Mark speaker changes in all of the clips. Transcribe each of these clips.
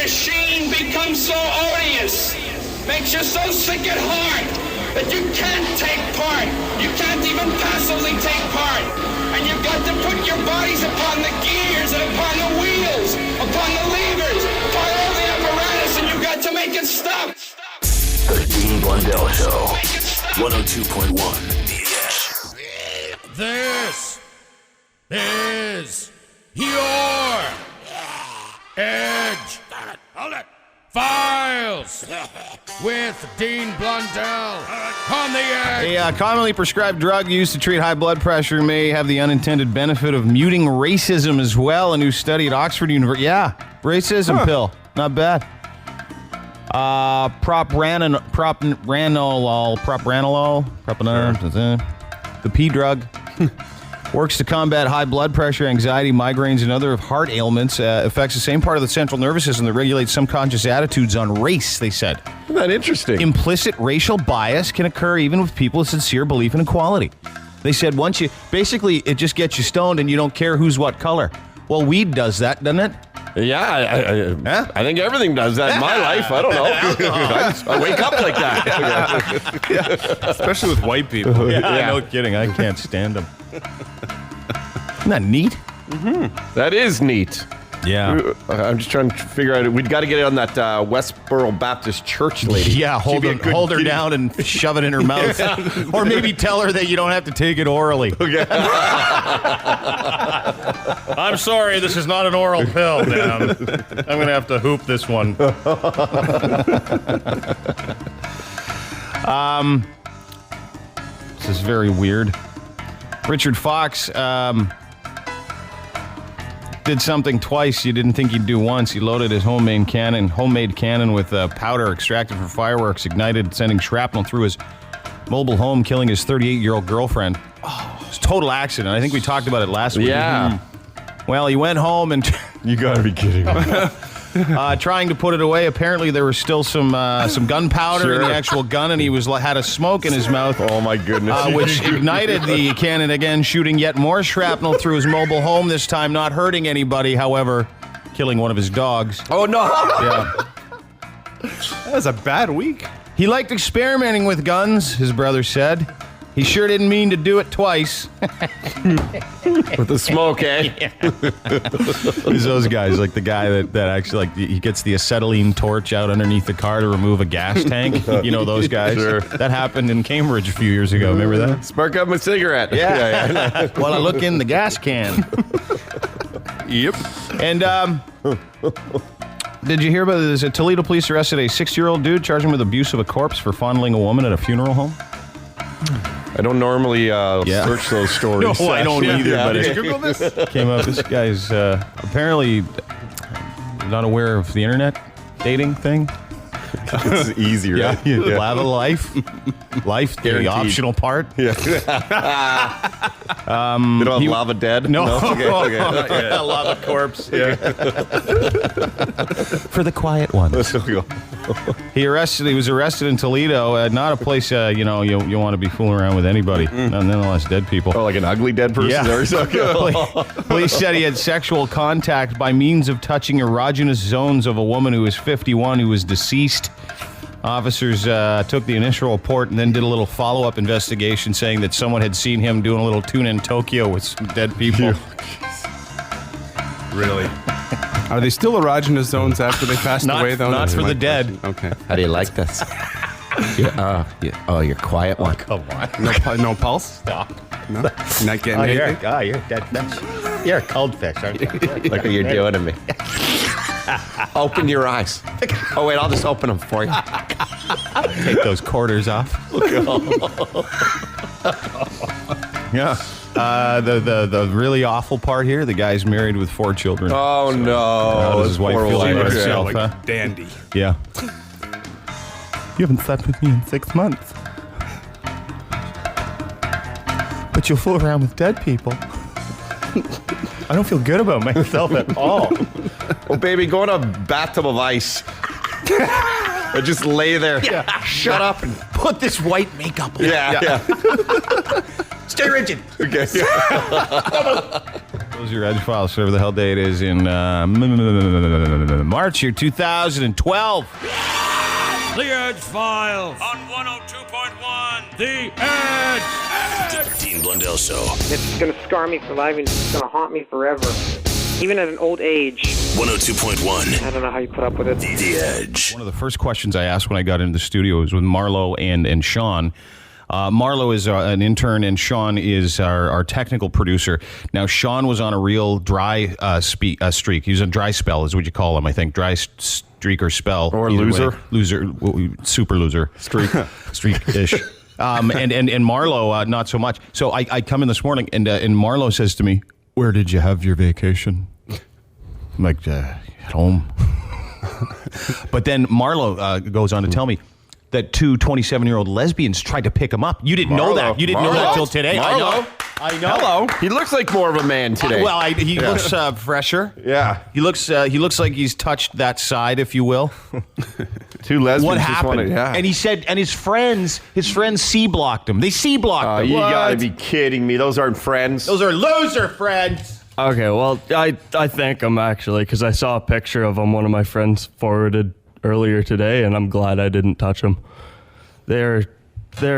Speaker 1: machine becomes so odious, makes you so sick at heart that you can't take part. You can't even passively take part. And you've got to put your bodies upon the gears and upon the wheels, upon the levers, upon all the apparatus, and you've got to make it stop.
Speaker 2: The Dean Blundell Show, 102.1 DBS.
Speaker 3: This is your Edge Files with Dean Blundell on the Edge.
Speaker 4: A commonly prescribed drug used to treat high blood pressure may have the unintended benefit of muting racism as well. A new study at Oxford University. Yeah, racism pill. Not bad. Propranolol, the P drug, works to combat high blood pressure, anxiety, migraines, and other heart ailments. Affects the same part of the central nervous system that regulates subconscious attitudes on race, they said.
Speaker 5: Isn't that interesting?
Speaker 4: Implicit racial bias can occur even with people with sincere belief in equality. They said basically it just gets you stoned and you don't care who's what color. Well, weed does that, doesn't it?
Speaker 5: Yeah, I think everything does that in my life. I don't know. I wake up like that.
Speaker 4: Yeah. Especially with white people. Yeah, no kidding. I can't stand them. Isn't that neat?
Speaker 5: Mm-hmm. That is neat.
Speaker 4: Yeah.
Speaker 5: I'm just trying to figure out. We'd got to get on that Westboro Baptist Church lady.
Speaker 4: Yeah, hold her down and shove it in her mouth. Or maybe tell her that you don't have to take it orally. Okay. I'm sorry, this is not an oral pill, ma'am. I'm going to have to hoop this one. This is very weird. Richard Fox did something twice you didn't think he'd do once. He loaded his homemade cannon with powder extracted from fireworks, ignited, sending shrapnel through his mobile home, killing his 38-year-old girlfriend. Oh, it was a total accident. I think we talked about it last week.
Speaker 5: Yeah.
Speaker 4: Well, he went home and...
Speaker 5: You gotta be kidding me.
Speaker 4: Trying to put it away. Apparently, there was still some gunpowder in the actual gun, and he had a smoke in his mouth.
Speaker 5: Oh my goodness!
Speaker 4: Which ignited the cannon again, shooting yet more shrapnel through his mobile home. This time, not hurting anybody. However, killing one of his dogs.
Speaker 5: Oh no!
Speaker 4: Yeah,
Speaker 6: that was a bad week.
Speaker 4: He liked experimenting with guns. His brother said. He sure didn't mean to do it twice.
Speaker 5: With the smoke, eh?
Speaker 4: Yeah. He's those guys, like the guy that actually, like, he gets the acetylene torch out underneath the car to remove a gas tank. You know those guys?
Speaker 5: Sure.
Speaker 4: That happened in Cambridge a few years ago. Remember that?
Speaker 5: Spark up my cigarette.
Speaker 4: Yeah. While I look in the gas can.
Speaker 5: Yep.
Speaker 4: And, did you hear about this? Toledo police arrested a 6-year-old dude, charged him with abuse of a corpse for fondling a woman at a funeral home.
Speaker 5: I don't normally search those stories.
Speaker 4: No, I don't either. But
Speaker 6: Did you Google this?
Speaker 4: Came up. This guy's apparently not aware of the internet dating thing.
Speaker 5: It's easier.
Speaker 4: Yeah, lava life, the
Speaker 5: Guaranteed.
Speaker 4: optional part.
Speaker 5: Yeah. They don't have lava dead.
Speaker 4: No.
Speaker 5: Okay.
Speaker 4: Lava corpse. Yeah. For the quiet ones. He was arrested in Toledo. Not a place you want to be fooling around with anybody. Nonetheless, dead people.
Speaker 5: Oh, like an ugly dead person?
Speaker 4: Yeah. Police said he had sexual contact by means of touching erogenous zones of a woman who was 51 who was deceased. Officers took the initial report and then did a little follow-up investigation saying that someone had seen him doing a little tune in Tokyo with some dead people.
Speaker 6: Really? Are they still erogenous zones after they passed away, though?
Speaker 4: Not for the dead.
Speaker 6: Okay.
Speaker 7: How do you like this? You're quiet one.
Speaker 4: Come on.
Speaker 6: No pulse?
Speaker 4: Stop.
Speaker 6: No? You're not getting anything?
Speaker 4: You're dead fish. You're a cold fish, aren't you?
Speaker 7: Look what you're doing to me. Open your eyes. Oh, wait, I'll just open them for you.
Speaker 4: Take those quarters off. Yeah. The really awful part here, the guy's married with 4 children.
Speaker 5: Oh, no.
Speaker 4: How does his wife feel about herself,
Speaker 6: like
Speaker 4: huh?
Speaker 6: dandy.
Speaker 4: Yeah. You haven't slept with me in 6 months. But you'll fool around with dead people. I don't feel good about myself at all.
Speaker 5: Oh, baby, go in a bathtub of ice. Or just lay there.
Speaker 4: Yeah.
Speaker 5: Shut up and
Speaker 4: Put this white makeup on.
Speaker 5: yeah.
Speaker 4: Stay rigid.
Speaker 5: Okay.
Speaker 4: Those are your Edge Files, whatever the hell day it is in March year 2012.
Speaker 3: The Edge Files on 102.1. The Edge.
Speaker 2: The Dean Blundell Show.
Speaker 8: It's going to scar me for life, and it's going to haunt me forever. Even at an old age.
Speaker 2: 102.1.
Speaker 8: I don't know how you put up with it.
Speaker 2: The Edge.
Speaker 4: One of the first questions I asked when I got into the studio was with Marlo and Sean. Marlo is an intern, and Sean is our technical producer. Now, Sean was on a real dry streak. He was a dry spell, is what you call him, I think. Dry streak or spell.
Speaker 5: Or
Speaker 4: Either
Speaker 5: loser.
Speaker 4: Loser. Super loser. Streak-ish. And Marlo, not so much. So I come in this morning, and Marlo says to me, "Where did you have your vacation?" I'm like, at home. But then Marlo goes on to tell me that two 27-year-old lesbians tried to pick him up. You didn't know that. You didn't know that till today.
Speaker 5: Marlo.
Speaker 4: I know.
Speaker 5: Hello. He looks like more of a man today.
Speaker 4: Well, he looks fresher.
Speaker 5: Yeah.
Speaker 4: He looks like he's touched that side, if you will.
Speaker 5: Two lesbians.
Speaker 4: What
Speaker 5: just
Speaker 4: happened?
Speaker 5: wanted- yeah.
Speaker 4: And he said, and his friends C-blocked him. They C-blocked him.
Speaker 5: You
Speaker 4: What?
Speaker 5: gotta be kidding me. Those aren't friends.
Speaker 4: Those are loser friends.
Speaker 9: Okay, well, I thank him, actually, because I saw a picture of him one of my friends forwarded earlier today, and I'm glad I didn't touch them. They're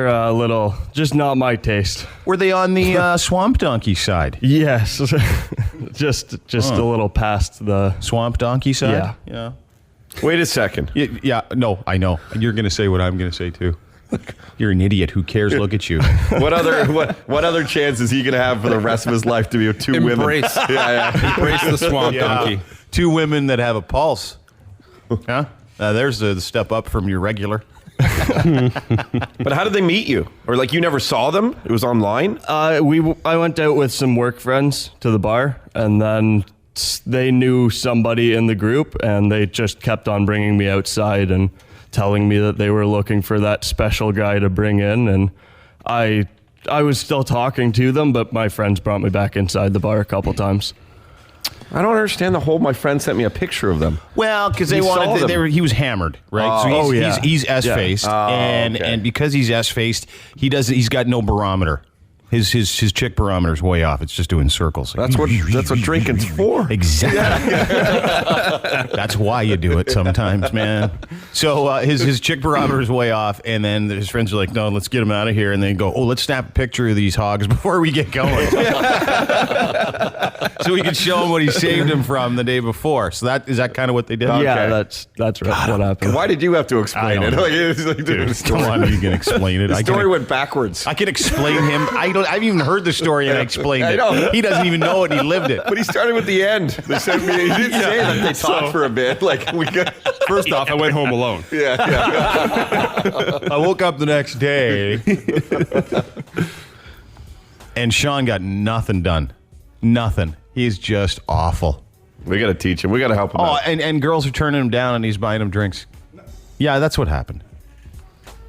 Speaker 9: a little, just not my taste.
Speaker 4: Were they on the swamp donkey side?
Speaker 9: Yes, just a little past the...
Speaker 4: Swamp donkey side?
Speaker 9: Yeah.
Speaker 5: Wait a second.
Speaker 4: Yeah, no, I know. And you're going to say what I'm going to say, too. You're an idiot. Who cares? Look at you.
Speaker 5: What other chance is he going to have for the rest of his life to be with two
Speaker 6: Embrace.
Speaker 5: women? Yeah.
Speaker 6: Embrace the swamp donkey.
Speaker 4: Two women that have a pulse. Huh? There's the step up from your regular.
Speaker 5: But how did they meet you? Or like you never saw them? It was online?
Speaker 9: I went out with some work friends to the bar, and then they knew somebody in the group, and they just kept on bringing me outside and telling me that they were looking for that special guy to bring in, and I was still talking to them, but my friends brought me back inside the bar a couple times.
Speaker 5: I don't understand the whole. My friend sent me a picture of them.
Speaker 4: Well, because they
Speaker 5: You saw
Speaker 4: wanted.
Speaker 5: them.
Speaker 4: He was hammered, right? So he's S-faced,
Speaker 5: okay.
Speaker 4: and because he's S-faced, he's got no barometer. His chick barometer's way off. It's just doing circles.
Speaker 5: That's what drinking's for.
Speaker 4: Exactly. That's why you do it sometimes, man. So his chick barometer's way off, and then his friends are like, "No, let's get him out of here." And they go, "Oh, let's snap a picture of these hogs before we get going." So we can show him what he saved him from the day before. So is that kind of what they did?
Speaker 9: Yeah, that's right. What happened?
Speaker 5: Why did you have to explain it?
Speaker 4: know.
Speaker 5: It's like, dude,
Speaker 4: Come on, you can explain it.
Speaker 5: the story went backwards.
Speaker 4: I can explain him. I haven't even heard the story and I explained it.
Speaker 5: I know.
Speaker 4: He doesn't even know it. He lived it.
Speaker 5: But he started with the end. They said he didn't say that they talked for a bit. Like we got.
Speaker 6: First off, I went home alone.
Speaker 5: Yeah.
Speaker 4: I woke up the next day and Sean got nothing done. Nothing. He's just awful.
Speaker 5: We got to teach him. We got to help him out.
Speaker 4: And girls are turning him down and he's buying them drinks. Yeah, that's what happened.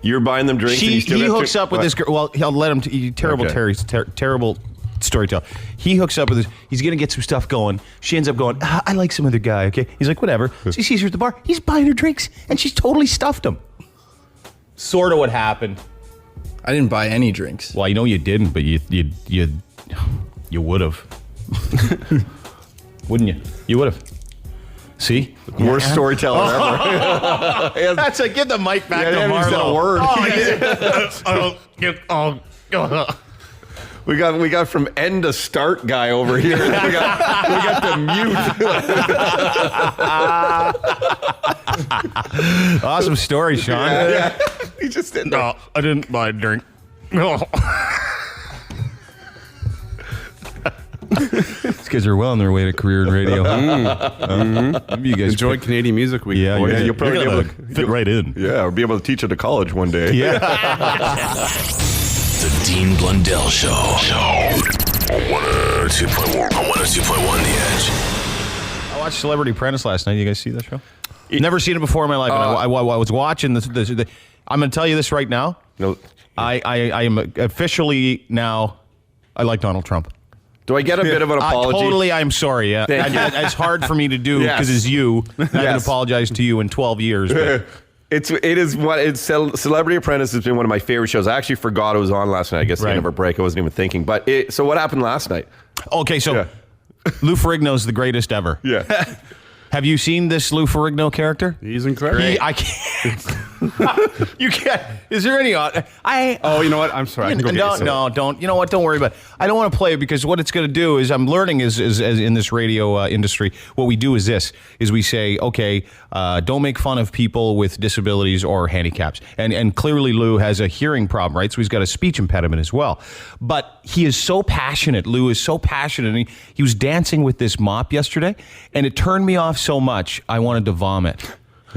Speaker 5: You're buying them drinks. and you still
Speaker 4: He
Speaker 5: have
Speaker 4: hooks
Speaker 5: to,
Speaker 4: up with this girl. Well, he'll let him. Terrible
Speaker 5: Okay.
Speaker 4: terrible storyteller. He hooks up with this. He's going to get some stuff going. She ends up going, I like some other guy, okay? He's like, whatever. So he sees her at the bar. He's buying her drinks, and she's totally stuffed him. Sort of what happened.
Speaker 10: I didn't buy any drinks.
Speaker 4: Well, I know you didn't, but you would have. Wouldn't you? You would have. See?
Speaker 5: Worst storyteller ever.
Speaker 4: That's like, get the mic back to
Speaker 5: Yeah, he's got a
Speaker 4: Marlo.
Speaker 5: word. We got from end to start guy over here. we got the mute.
Speaker 4: Awesome story, Sean.
Speaker 5: Yeah. He just didn't.
Speaker 4: No, I didn't buy a drink. No. These guys are well on their way to career in radio. You guys
Speaker 6: Enjoy Canadian Music Week.
Speaker 4: Yeah,
Speaker 6: boys.
Speaker 5: you'll probably
Speaker 4: you're
Speaker 5: be able
Speaker 4: gonna
Speaker 5: to
Speaker 4: fit right in.
Speaker 5: Yeah, we'll be able to teach it to college one day.
Speaker 4: Yeah.
Speaker 2: The Dean Blundell Show. On 102.1. On 102.1 The Edge.
Speaker 4: I watched Celebrity Apprentice last night. You guys see that show? Never seen it before in my life. And I was watching this. I'm going to tell you this right now.
Speaker 5: No.
Speaker 4: I am officially now. I like Donald Trump.
Speaker 5: Do I get a bit of an apology?
Speaker 4: Totally, I'm sorry. Yeah, it's hard for me to do because it's you. I haven't apologized to you in 12 years. But.
Speaker 5: Celebrity Apprentice has been one of my favorite shows. I actually forgot it was on last night. I guess I never break. I wasn't even thinking. But so what happened last night?
Speaker 4: Okay, so Lou Ferrigno's the greatest ever.
Speaker 5: Yeah.
Speaker 4: Have you seen this Lou Ferrigno character?
Speaker 6: He's incredible.
Speaker 4: I can't. You can't. Is there any?
Speaker 6: Oh, you know what? I'm sorry. I can go get you some.
Speaker 4: Don't. You know what? Don't worry about it. I don't want to play it because what it's going to do is I'm learning is in this radio industry. What we do is this: is we say, okay, don't make fun of people with disabilities or handicaps. And clearly Lou has a hearing problem, right? So he's got a speech impediment as well. But he is so passionate. Lou is so passionate. And he was dancing with this mop yesterday, and it turned me off so much I wanted to vomit.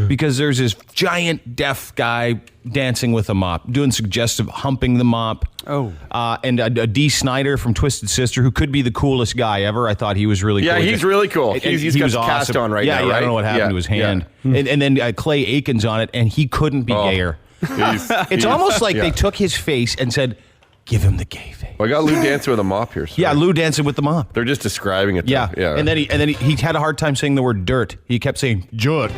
Speaker 4: Because there's this giant deaf guy dancing with a mop, doing suggestive humping the mop.
Speaker 6: Oh.
Speaker 4: And a Dee Snider from Twisted Sister, who could be the coolest guy ever. I thought he was really cool.
Speaker 5: Yeah, he's really cool. He's got
Speaker 4: was
Speaker 5: a cast on right now, right?
Speaker 4: I don't know what happened to his hand. And then Clay Aiken's on it, and he couldn't be gayer. It's almost like they took his face and said, give him the gay face.
Speaker 5: Well, I got Lou dancing with a mop here. Sorry.
Speaker 4: Yeah, Lou dancing with the mop.
Speaker 5: They're just describing it.
Speaker 4: Yeah.
Speaker 5: Yeah.
Speaker 4: And then he had a hard time saying the word dirt. He kept saying dirt.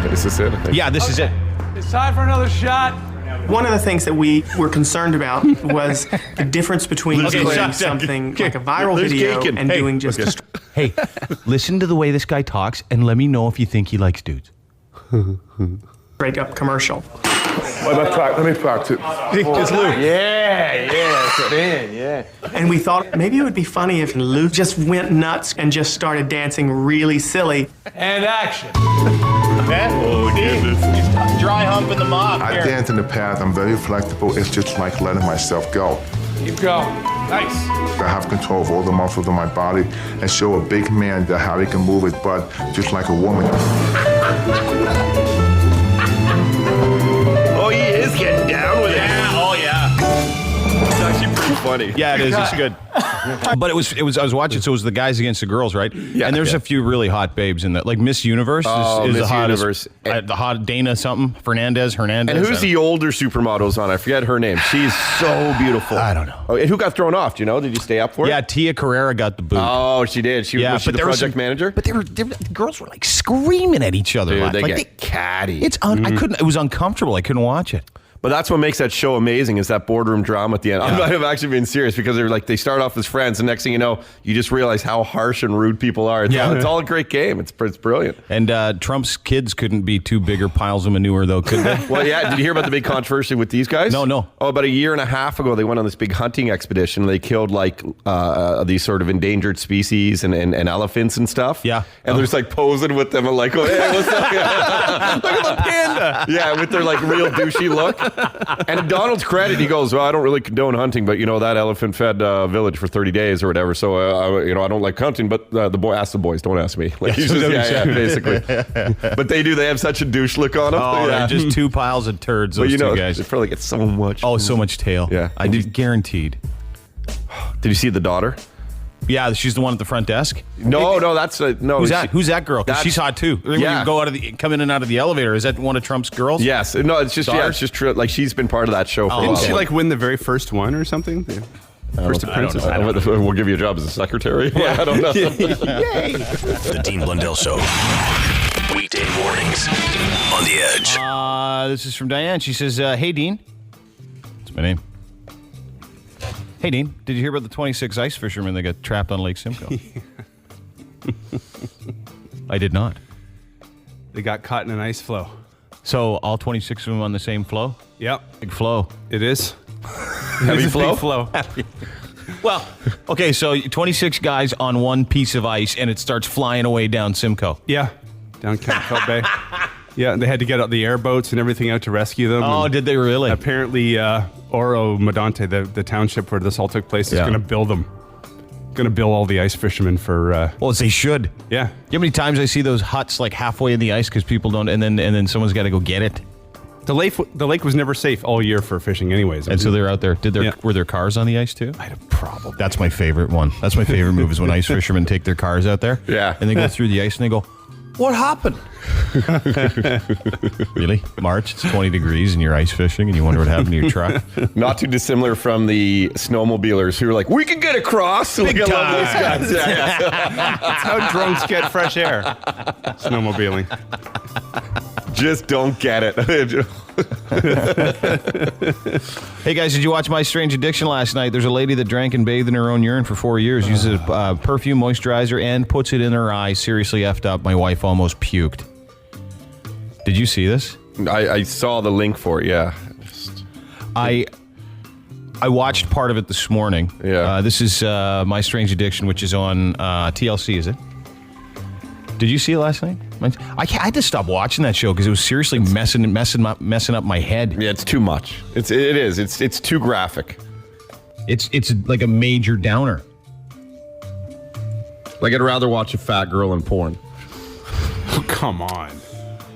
Speaker 5: Is this it?
Speaker 4: Yeah, this is it.
Speaker 3: It's time for another shot.
Speaker 11: One of the things that we were concerned about was the difference between doing something like a viral video and doing just
Speaker 4: Hey, listen to the way this guy talks and let me know if you think he likes dudes.
Speaker 11: straight up commercial.
Speaker 12: Let me practice.
Speaker 4: It's Lou.
Speaker 12: Yeah.
Speaker 11: And we thought maybe it would be funny if Lou just went nuts and just started dancing really silly.
Speaker 3: And action.
Speaker 4: Oh, goodness. He's dry humping the mop.
Speaker 12: I dance in the past. I'm very flexible. It's just like letting myself go.
Speaker 3: Keep going. Nice.
Speaker 12: I have control of all the muscles of my body and show a big man that how he can move his butt just like a woman.
Speaker 5: Oh, he is getting down with it.
Speaker 4: Yeah, oh yeah.
Speaker 5: It's actually pretty funny.
Speaker 4: Yeah, it is. It's good. But it was. I was watching. So it was the guys against the girls, right?
Speaker 5: Yeah.
Speaker 4: And there's a few really hot babes in that. Like Miss Universe is
Speaker 5: Miss
Speaker 4: the hottest.
Speaker 5: Universe.
Speaker 4: The hot Dana something Hernandez.
Speaker 5: And who's the older supermodels on? I forget her name. She's so beautiful.
Speaker 4: I don't know.
Speaker 5: Oh, and who got thrown off? Do you know? Did you stay up for it?
Speaker 4: Yeah, Tia Carrera got the boot.
Speaker 5: Oh, she did. Was she the project manager?
Speaker 4: But the girls were like screaming at each other.
Speaker 5: Dude, they
Speaker 4: like
Speaker 5: get catty.
Speaker 4: I couldn't. It was uncomfortable. I couldn't watch it.
Speaker 5: But that's what makes that show amazing is that boardroom drama at the end.
Speaker 4: Yeah.
Speaker 5: I'm actually being serious because they start off as friends, and next thing you know, you just realize how harsh and rude people are. It's all a great game. It's brilliant.
Speaker 4: And Trump's kids couldn't be two bigger piles of manure, though, could they?
Speaker 5: Well, yeah. Did you hear about the big controversy with these guys?
Speaker 4: No.
Speaker 5: Oh, about a year and a half ago, they went on this big hunting expedition. And they killed these sort of endangered species and elephants and stuff.
Speaker 4: Yeah.
Speaker 5: And they're just like posing with them and like, oh, hey, what's up? Look at the panda. Yeah, with their like real douchey look. And Donald's credit, he goes, well, I don't really condone hunting, but that elephant fed village for 30 days or whatever. So, I don't like hunting, but ask the boys, don't ask me. Like, he's just, basically. But they have such a douche look on them.
Speaker 4: Oh, they're just two piles of turds, those two guys.
Speaker 5: They probably get so much.
Speaker 4: Oh, so much tail.
Speaker 5: Yeah.
Speaker 4: I did, guaranteed.
Speaker 5: Did you see the daughter?
Speaker 4: Yeah, she's the one at the front desk.
Speaker 5: No, that's no.
Speaker 4: Who's that? Who's that girl? 'Cause she's hot too. When you come in and out of the elevator, is that one of Trump's girls?
Speaker 5: Yes. No, it's just it's just true. Like she's been part of that show. For a
Speaker 6: Didn't
Speaker 5: while.
Speaker 6: she like win the very first one or something? First apprentice.
Speaker 5: We'll give you a job as a secretary. Yeah. I don't know.
Speaker 2: The Dean Blundell Show. Weekday mornings on the Edge.
Speaker 4: This is from Diane. She says, "Hey Dean, that's my name. Hey Dean, did you hear about the 26 ice fishermen that got trapped on Lake Simcoe?" I did not.
Speaker 6: They got caught in an ice flow.
Speaker 4: So all 26 of them on the same flow?
Speaker 6: Yep.
Speaker 4: Big flow.
Speaker 6: It is.
Speaker 4: Heavy
Speaker 6: It's a
Speaker 4: flow?
Speaker 6: big flow.
Speaker 4: Well, okay, so 26 guys on one piece of ice, and it starts flying away down Simcoe.
Speaker 6: Yeah. Down Campbell Bay. Yeah, they had to get out the airboats and everything out to rescue them.
Speaker 4: Oh, did they really?
Speaker 6: Apparently, Oro Medonte, the township where this all took place, is going to bill them. Going to bill all the ice fishermen for...
Speaker 4: well, as they should.
Speaker 6: Yeah.
Speaker 4: You know how many times I see those huts like halfway in the ice because people don't, and then someone's got to go get it?
Speaker 6: The lake was never safe all year for fishing anyways.
Speaker 4: And so they're out there. Were there cars on the ice too?
Speaker 6: I had a problem.
Speaker 4: That's my favorite one. That's my favorite move is when ice fishermen take their cars out there.
Speaker 5: Yeah.
Speaker 4: And they go through the ice and they go, "What happened?" Really? March, it's 20 degrees and you're ice fishing and you wonder what happened to your truck?
Speaker 5: Not too dissimilar from the snowmobilers who are like, we can get across.
Speaker 4: Big
Speaker 5: Look, I love
Speaker 4: time.
Speaker 5: those guys. Yeah.
Speaker 6: That's how drunks get fresh air. Snowmobiling.
Speaker 5: Just don't get it.
Speaker 4: Hey guys, did you watch My Strange Addiction last night? There's a lady that drank and bathed in her own urine for 4 years, uses perfume, moisturizer, and puts it in her eyes. Seriously effed up. My wife almost puked. Did you see this?
Speaker 5: I saw the link for it, yeah.
Speaker 4: I watched part of it this morning.
Speaker 5: Yeah.
Speaker 4: This is My Strange Addiction, which is on TLC, is it? Did you see it last night? I had to stop watching that show because it was seriously messing up my head.
Speaker 5: Yeah, it's too much. It is. It's too graphic.
Speaker 4: It's like a major downer.
Speaker 5: Like I'd rather watch a fat girl in porn.
Speaker 6: Oh, come on.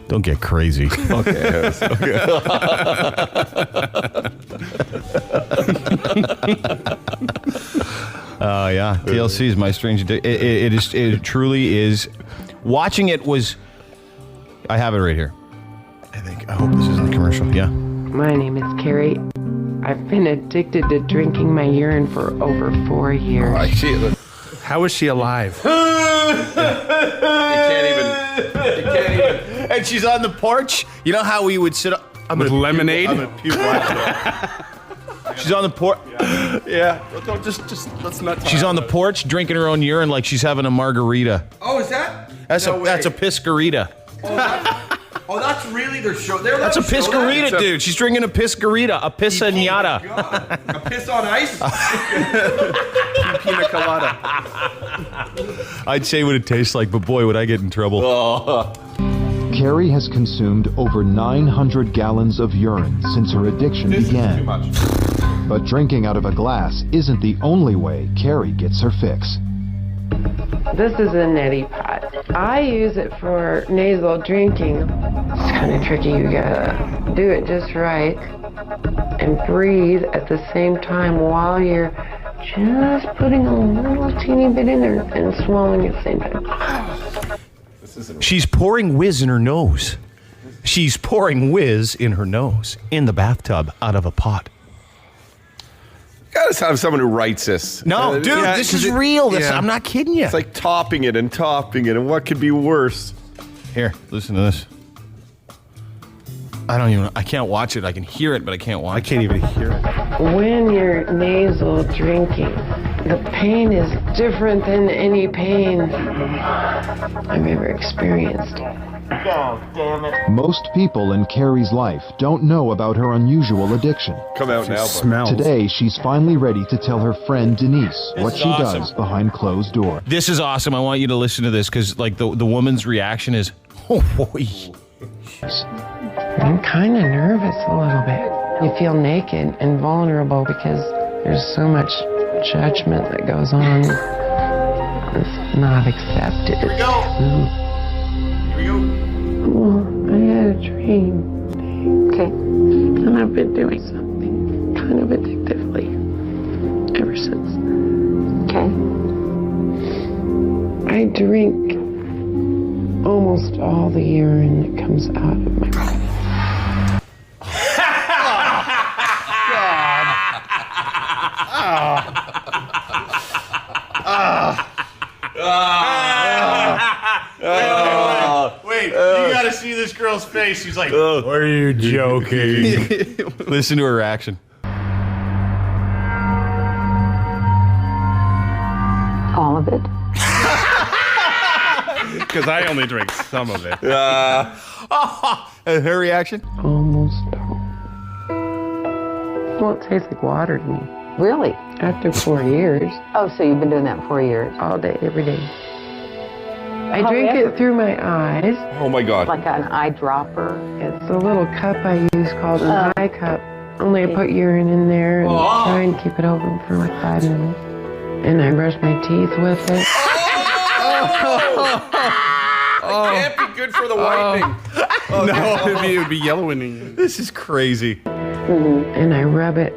Speaker 4: Don't get crazy.
Speaker 5: Okay. Yes. Okay.
Speaker 4: Yeah. TLC is My Strange Addiction. It truly is. Watching it was. I have it right here. I hope this isn't a commercial. Yeah.
Speaker 13: My name is Carrie. I've been addicted to drinking my urine for over 4 years.
Speaker 5: Oh, I see it.
Speaker 6: How is she alive?
Speaker 5: You can't even.
Speaker 4: And she's on the porch. You know how we would sit up
Speaker 6: with lemonade?
Speaker 4: She's on the porch.
Speaker 6: Yeah. Don't just let's not talk.
Speaker 4: She's on the porch drinking her own urine like she's having a margarita.
Speaker 7: Oh, is that?
Speaker 4: That's a piscarita.
Speaker 7: Oh, that's really their show.
Speaker 4: That's a piscarita, dude. She's drinking a piscarita, a pissanata.
Speaker 7: A piss on ice?
Speaker 6: Pina colada.
Speaker 4: I'd say what it tastes like, but boy, would I get in trouble.
Speaker 5: Oh.
Speaker 14: Carrie has consumed over 900 gallons of urine since her addiction began.
Speaker 5: Too much.
Speaker 14: But drinking out of a glass isn't the only way Carrie gets her fix.
Speaker 13: This is a neti pot. I use it for nasal drinking. It's kind of tricky. You gotta do it just right and breathe at the same time while you're just putting a little teeny bit in there and swallowing at the same time.
Speaker 4: She's pouring whiz in her nose. She's pouring whiz in her nose in the bathtub out of a pot.
Speaker 5: Gotta have someone who writes this.
Speaker 4: No, dude, this is real. I'm not kidding you.
Speaker 5: It's like topping it, and what could be worse?
Speaker 4: Here, listen to this. I can't watch it. I can hear it, but I can't watch it.
Speaker 6: I can't even hear it.
Speaker 13: When you're nasal drinking, the pain is different than any pain I've ever experienced.
Speaker 14: God damn it. Most people in Carrie's life don't know about her unusual addiction.
Speaker 5: Come out now, bud.
Speaker 14: Today, she's finally ready to tell her friend Denise what she does behind closed doors.
Speaker 4: This is awesome. I want you to listen to this because, like, the woman's reaction is, oh boy.
Speaker 13: I'm kind of nervous a little bit. You feel naked and vulnerable because there's so much judgment that goes on. It's not accepted. Here we go. Well, I had a dream. Okay. And I've been doing something kind of addictively ever since. Okay. I drink almost all the urine that comes out of my mouth.
Speaker 4: Wait, you gotta see this girl's face. She's like, are you joking? Listen to her reaction.
Speaker 15: All of it.
Speaker 6: Because I only drink some of it.
Speaker 4: Her reaction?
Speaker 13: Almost all. Well, it tastes like water to me.
Speaker 15: Really?
Speaker 13: After 4 years.
Speaker 15: Oh, so you've been doing that 4 years?
Speaker 13: All day, every day. I drink it through my eyes.
Speaker 5: Oh my God.
Speaker 15: Like an eyedropper?
Speaker 13: It's a little cup I use called an eye cup. Only I put urine in there and try and keep it open for like 5 minutes. And I brush my teeth with it.
Speaker 5: It can't be good for the whitening.
Speaker 6: It would be yellowing.
Speaker 4: This is crazy.
Speaker 13: And I rub it,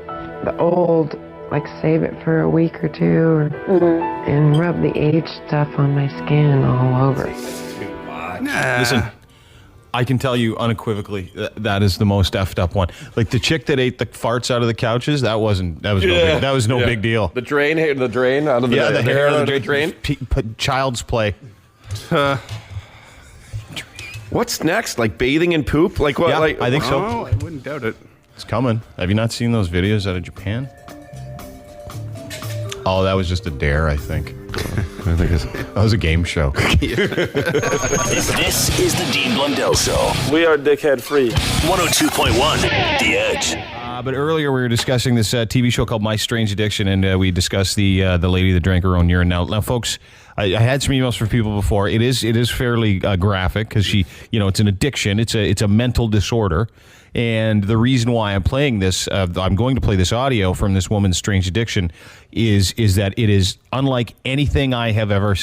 Speaker 13: the old, like save it for a week or two, and rub the aged stuff on my skin all over.
Speaker 4: Listen, I can tell you unequivocally that is the most effed up one. Like the chick that ate the farts out of the couches, that was no big deal.
Speaker 5: The drain out of the
Speaker 4: hair out of the drain. Child's play.
Speaker 5: What's next? Like bathing in poop? Like what?
Speaker 4: Yeah,
Speaker 5: like,
Speaker 4: I think so.
Speaker 6: Oh, I wouldn't doubt it.
Speaker 4: It's coming. Have you not seen those videos out of Japan? Oh, that was just a dare, I think. That was a game show.
Speaker 2: This is the Dean Blundell Show.
Speaker 16: We are dickhead free.
Speaker 2: 102.1 The Edge.
Speaker 4: But earlier we were discussing this TV show called My Strange Addiction, and we discussed the lady that drank her own urine. Now, folks, I had some emails from people before. It is fairly graphic because she, it's an addiction. It's a mental disorder. And the reason why I'm playing this, I'm going to play this audio from this woman's strange addiction, is that it is unlike anything I have ever.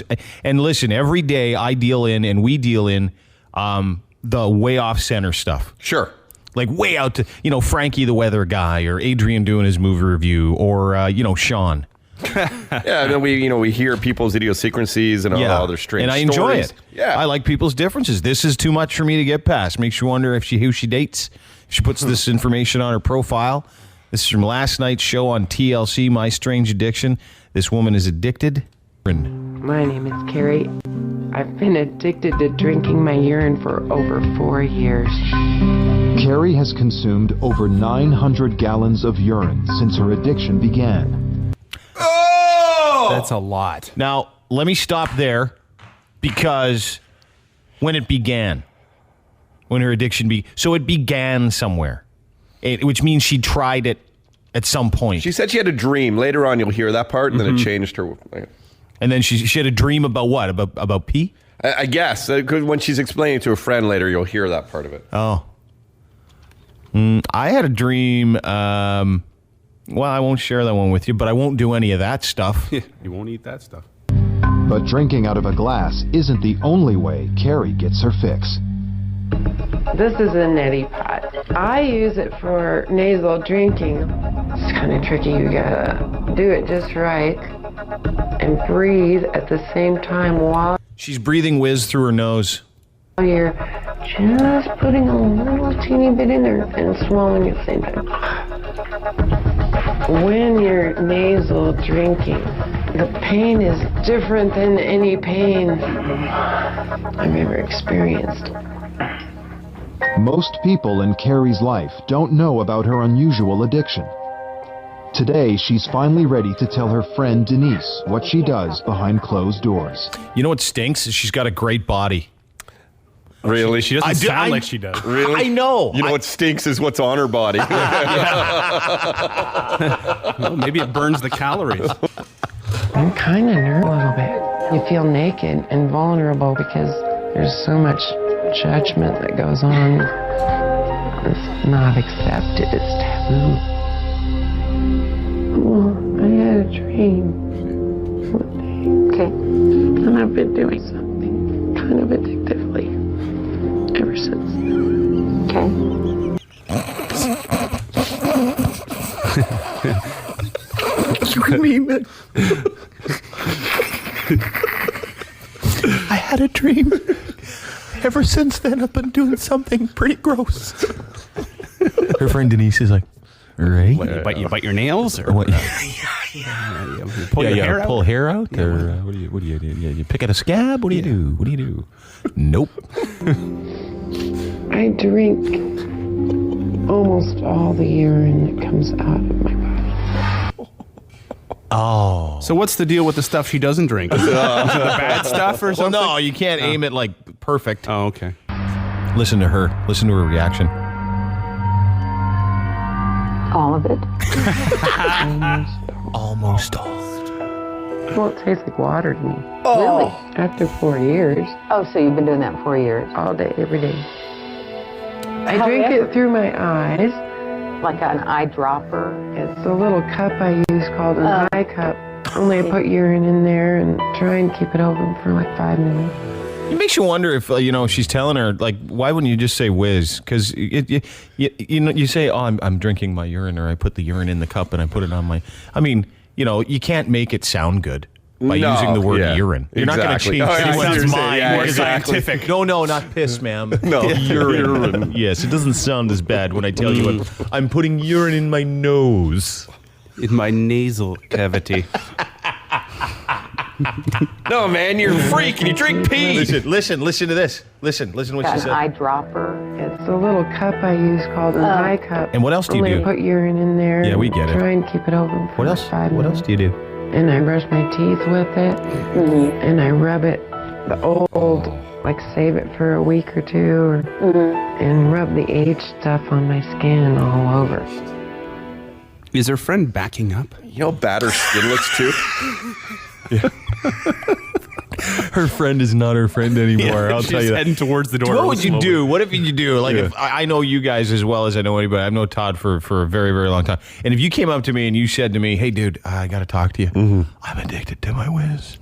Speaker 4: And listen, every day I deal in, and we deal in, the way off center stuff.
Speaker 5: Sure.
Speaker 4: Like way out to, Frankie the weather guy, or Adrian doing his movie review, or, Sean.
Speaker 5: Yeah, and then we hear people's idiosyncrasies and all their strange
Speaker 4: and I enjoy
Speaker 5: stories.
Speaker 4: it.
Speaker 5: Yeah,
Speaker 4: I like people's differences. This is too much for me to get past. Makes you wonder who she dates. If she puts this information on her profile. This is from last night's show on TLC, My Strange Addiction. This woman is addicted.
Speaker 13: My name is Carrie. I've been addicted to drinking my urine for over 4 years.
Speaker 14: Carrie has consumed over 900 gallons of urine since her addiction began.
Speaker 5: Oh!
Speaker 6: That's a lot.
Speaker 4: Now, let me stop there, because when it began, when her addiction so it began somewhere, which means she tried it at some point.
Speaker 5: She said she had a dream. Later on, you'll hear that part, and then it changed her.
Speaker 4: And then she had a dream about what? About pee?
Speaker 5: I guess. Because when she's explaining it to a friend later, you'll hear that part of it.
Speaker 4: Oh. I had a dream. Well, I won't share that one with you, but I won't do any of that stuff.
Speaker 6: You won't eat that stuff.
Speaker 14: But drinking out of a glass isn't the only way Carrie gets her fix.
Speaker 13: This is a neti pot. I use it for nasal drinking. It's kind of tricky. You gotta do it just right and breathe at the same time while
Speaker 4: She's breathing whiz through her nose.
Speaker 13: You're just putting a little teeny bit in there and swallowing at the same time. When you're nasal drinking, the pain is different than any pain I've ever experienced.
Speaker 14: Most people in Carrie's life don't know about her unusual addiction. Today, she's finally ready to tell her friend Denise what she does behind closed doors.
Speaker 4: You know what stinks? She's got a great body.
Speaker 5: Really?
Speaker 6: She doesn't sound like she does.
Speaker 5: Really?
Speaker 4: I know.
Speaker 5: You know what stinks is what's on her body.
Speaker 6: Well, maybe it burns the calories.
Speaker 13: I'm kind of nervous a little bit. You feel naked and vulnerable because there's so much judgment that goes on. It's not accepted. It's taboo. Well, I had a dream one day. Okay. And I've been doing something kind of addictively ever since. Okay.
Speaker 4: You mean that? I had a dream. Ever since then, I've been doing something pretty gross. Her friend Denise is like, right?
Speaker 6: What, you bite your nails, or
Speaker 4: what?
Speaker 6: Pull your hair out?
Speaker 4: Pull hair out, or what do you do? You pick out a scab? What do you do? What do you do? Nope.
Speaker 13: I drink almost all the urine that comes out of my body.
Speaker 4: Oh.
Speaker 6: So what's the deal with the stuff she doesn't drink? Is it the bad stuff or something?
Speaker 4: Well, no, you can't aim it like perfect.
Speaker 6: Oh, okay.
Speaker 4: Listen to her. Listen to her reaction.
Speaker 15: All of it?
Speaker 4: Almost all.
Speaker 13: Well, it tastes like water to me.
Speaker 15: Oh. Really?
Speaker 13: After 4 years.
Speaker 15: Oh, so you've been doing that 4 years?
Speaker 13: All day, every day. I drink it through my eyes.
Speaker 15: Like an eyedropper?
Speaker 13: It's a little cup I use called an eye cup. Only I put urine in there and try and keep it open for like 5 minutes.
Speaker 4: It makes you wonder if, she's telling her, like, why wouldn't you just say whiz? Because, you say, oh, I'm drinking my urine, or I put the urine in the cup and I put it on my... I mean, you can't make it sound good by using the word urine. You're not going to change anyone's mind more scientific. No, not piss, ma'am.
Speaker 5: No, urine.
Speaker 4: Yes, it doesn't sound as bad when I tell you I'm putting urine in my nose.
Speaker 6: In my nasal cavity.
Speaker 5: No, man, you're a freak and you drink pee.
Speaker 4: Listen to this. Listen what she
Speaker 15: Got an
Speaker 4: said.
Speaker 15: eyedropper.
Speaker 13: It's a little cup I use called an eye cup.
Speaker 4: And what else do you
Speaker 13: Only
Speaker 4: do?
Speaker 13: put urine in there.
Speaker 4: Yeah, we get it.
Speaker 13: Try and keep it open for
Speaker 4: What else?
Speaker 13: 5
Speaker 4: What
Speaker 13: minutes.
Speaker 4: else do you do?
Speaker 13: And I brush my teeth with it. And I rub it, the old, like save it for a week or two, and rub the aged stuff on my skin all over.
Speaker 6: Is her friend backing up?
Speaker 5: You know how bad her skin looks too?
Speaker 16: Her friend is not her friend anymore. I'll tell you that.
Speaker 6: Heading towards the door.
Speaker 4: What would you do? What if you do? Like, if I know you guys as well as I know anybody. I've known Todd for a very, very long time. And if you came up to me and you said to me, "Hey, dude, I got to talk to you. I'm addicted to my whiz.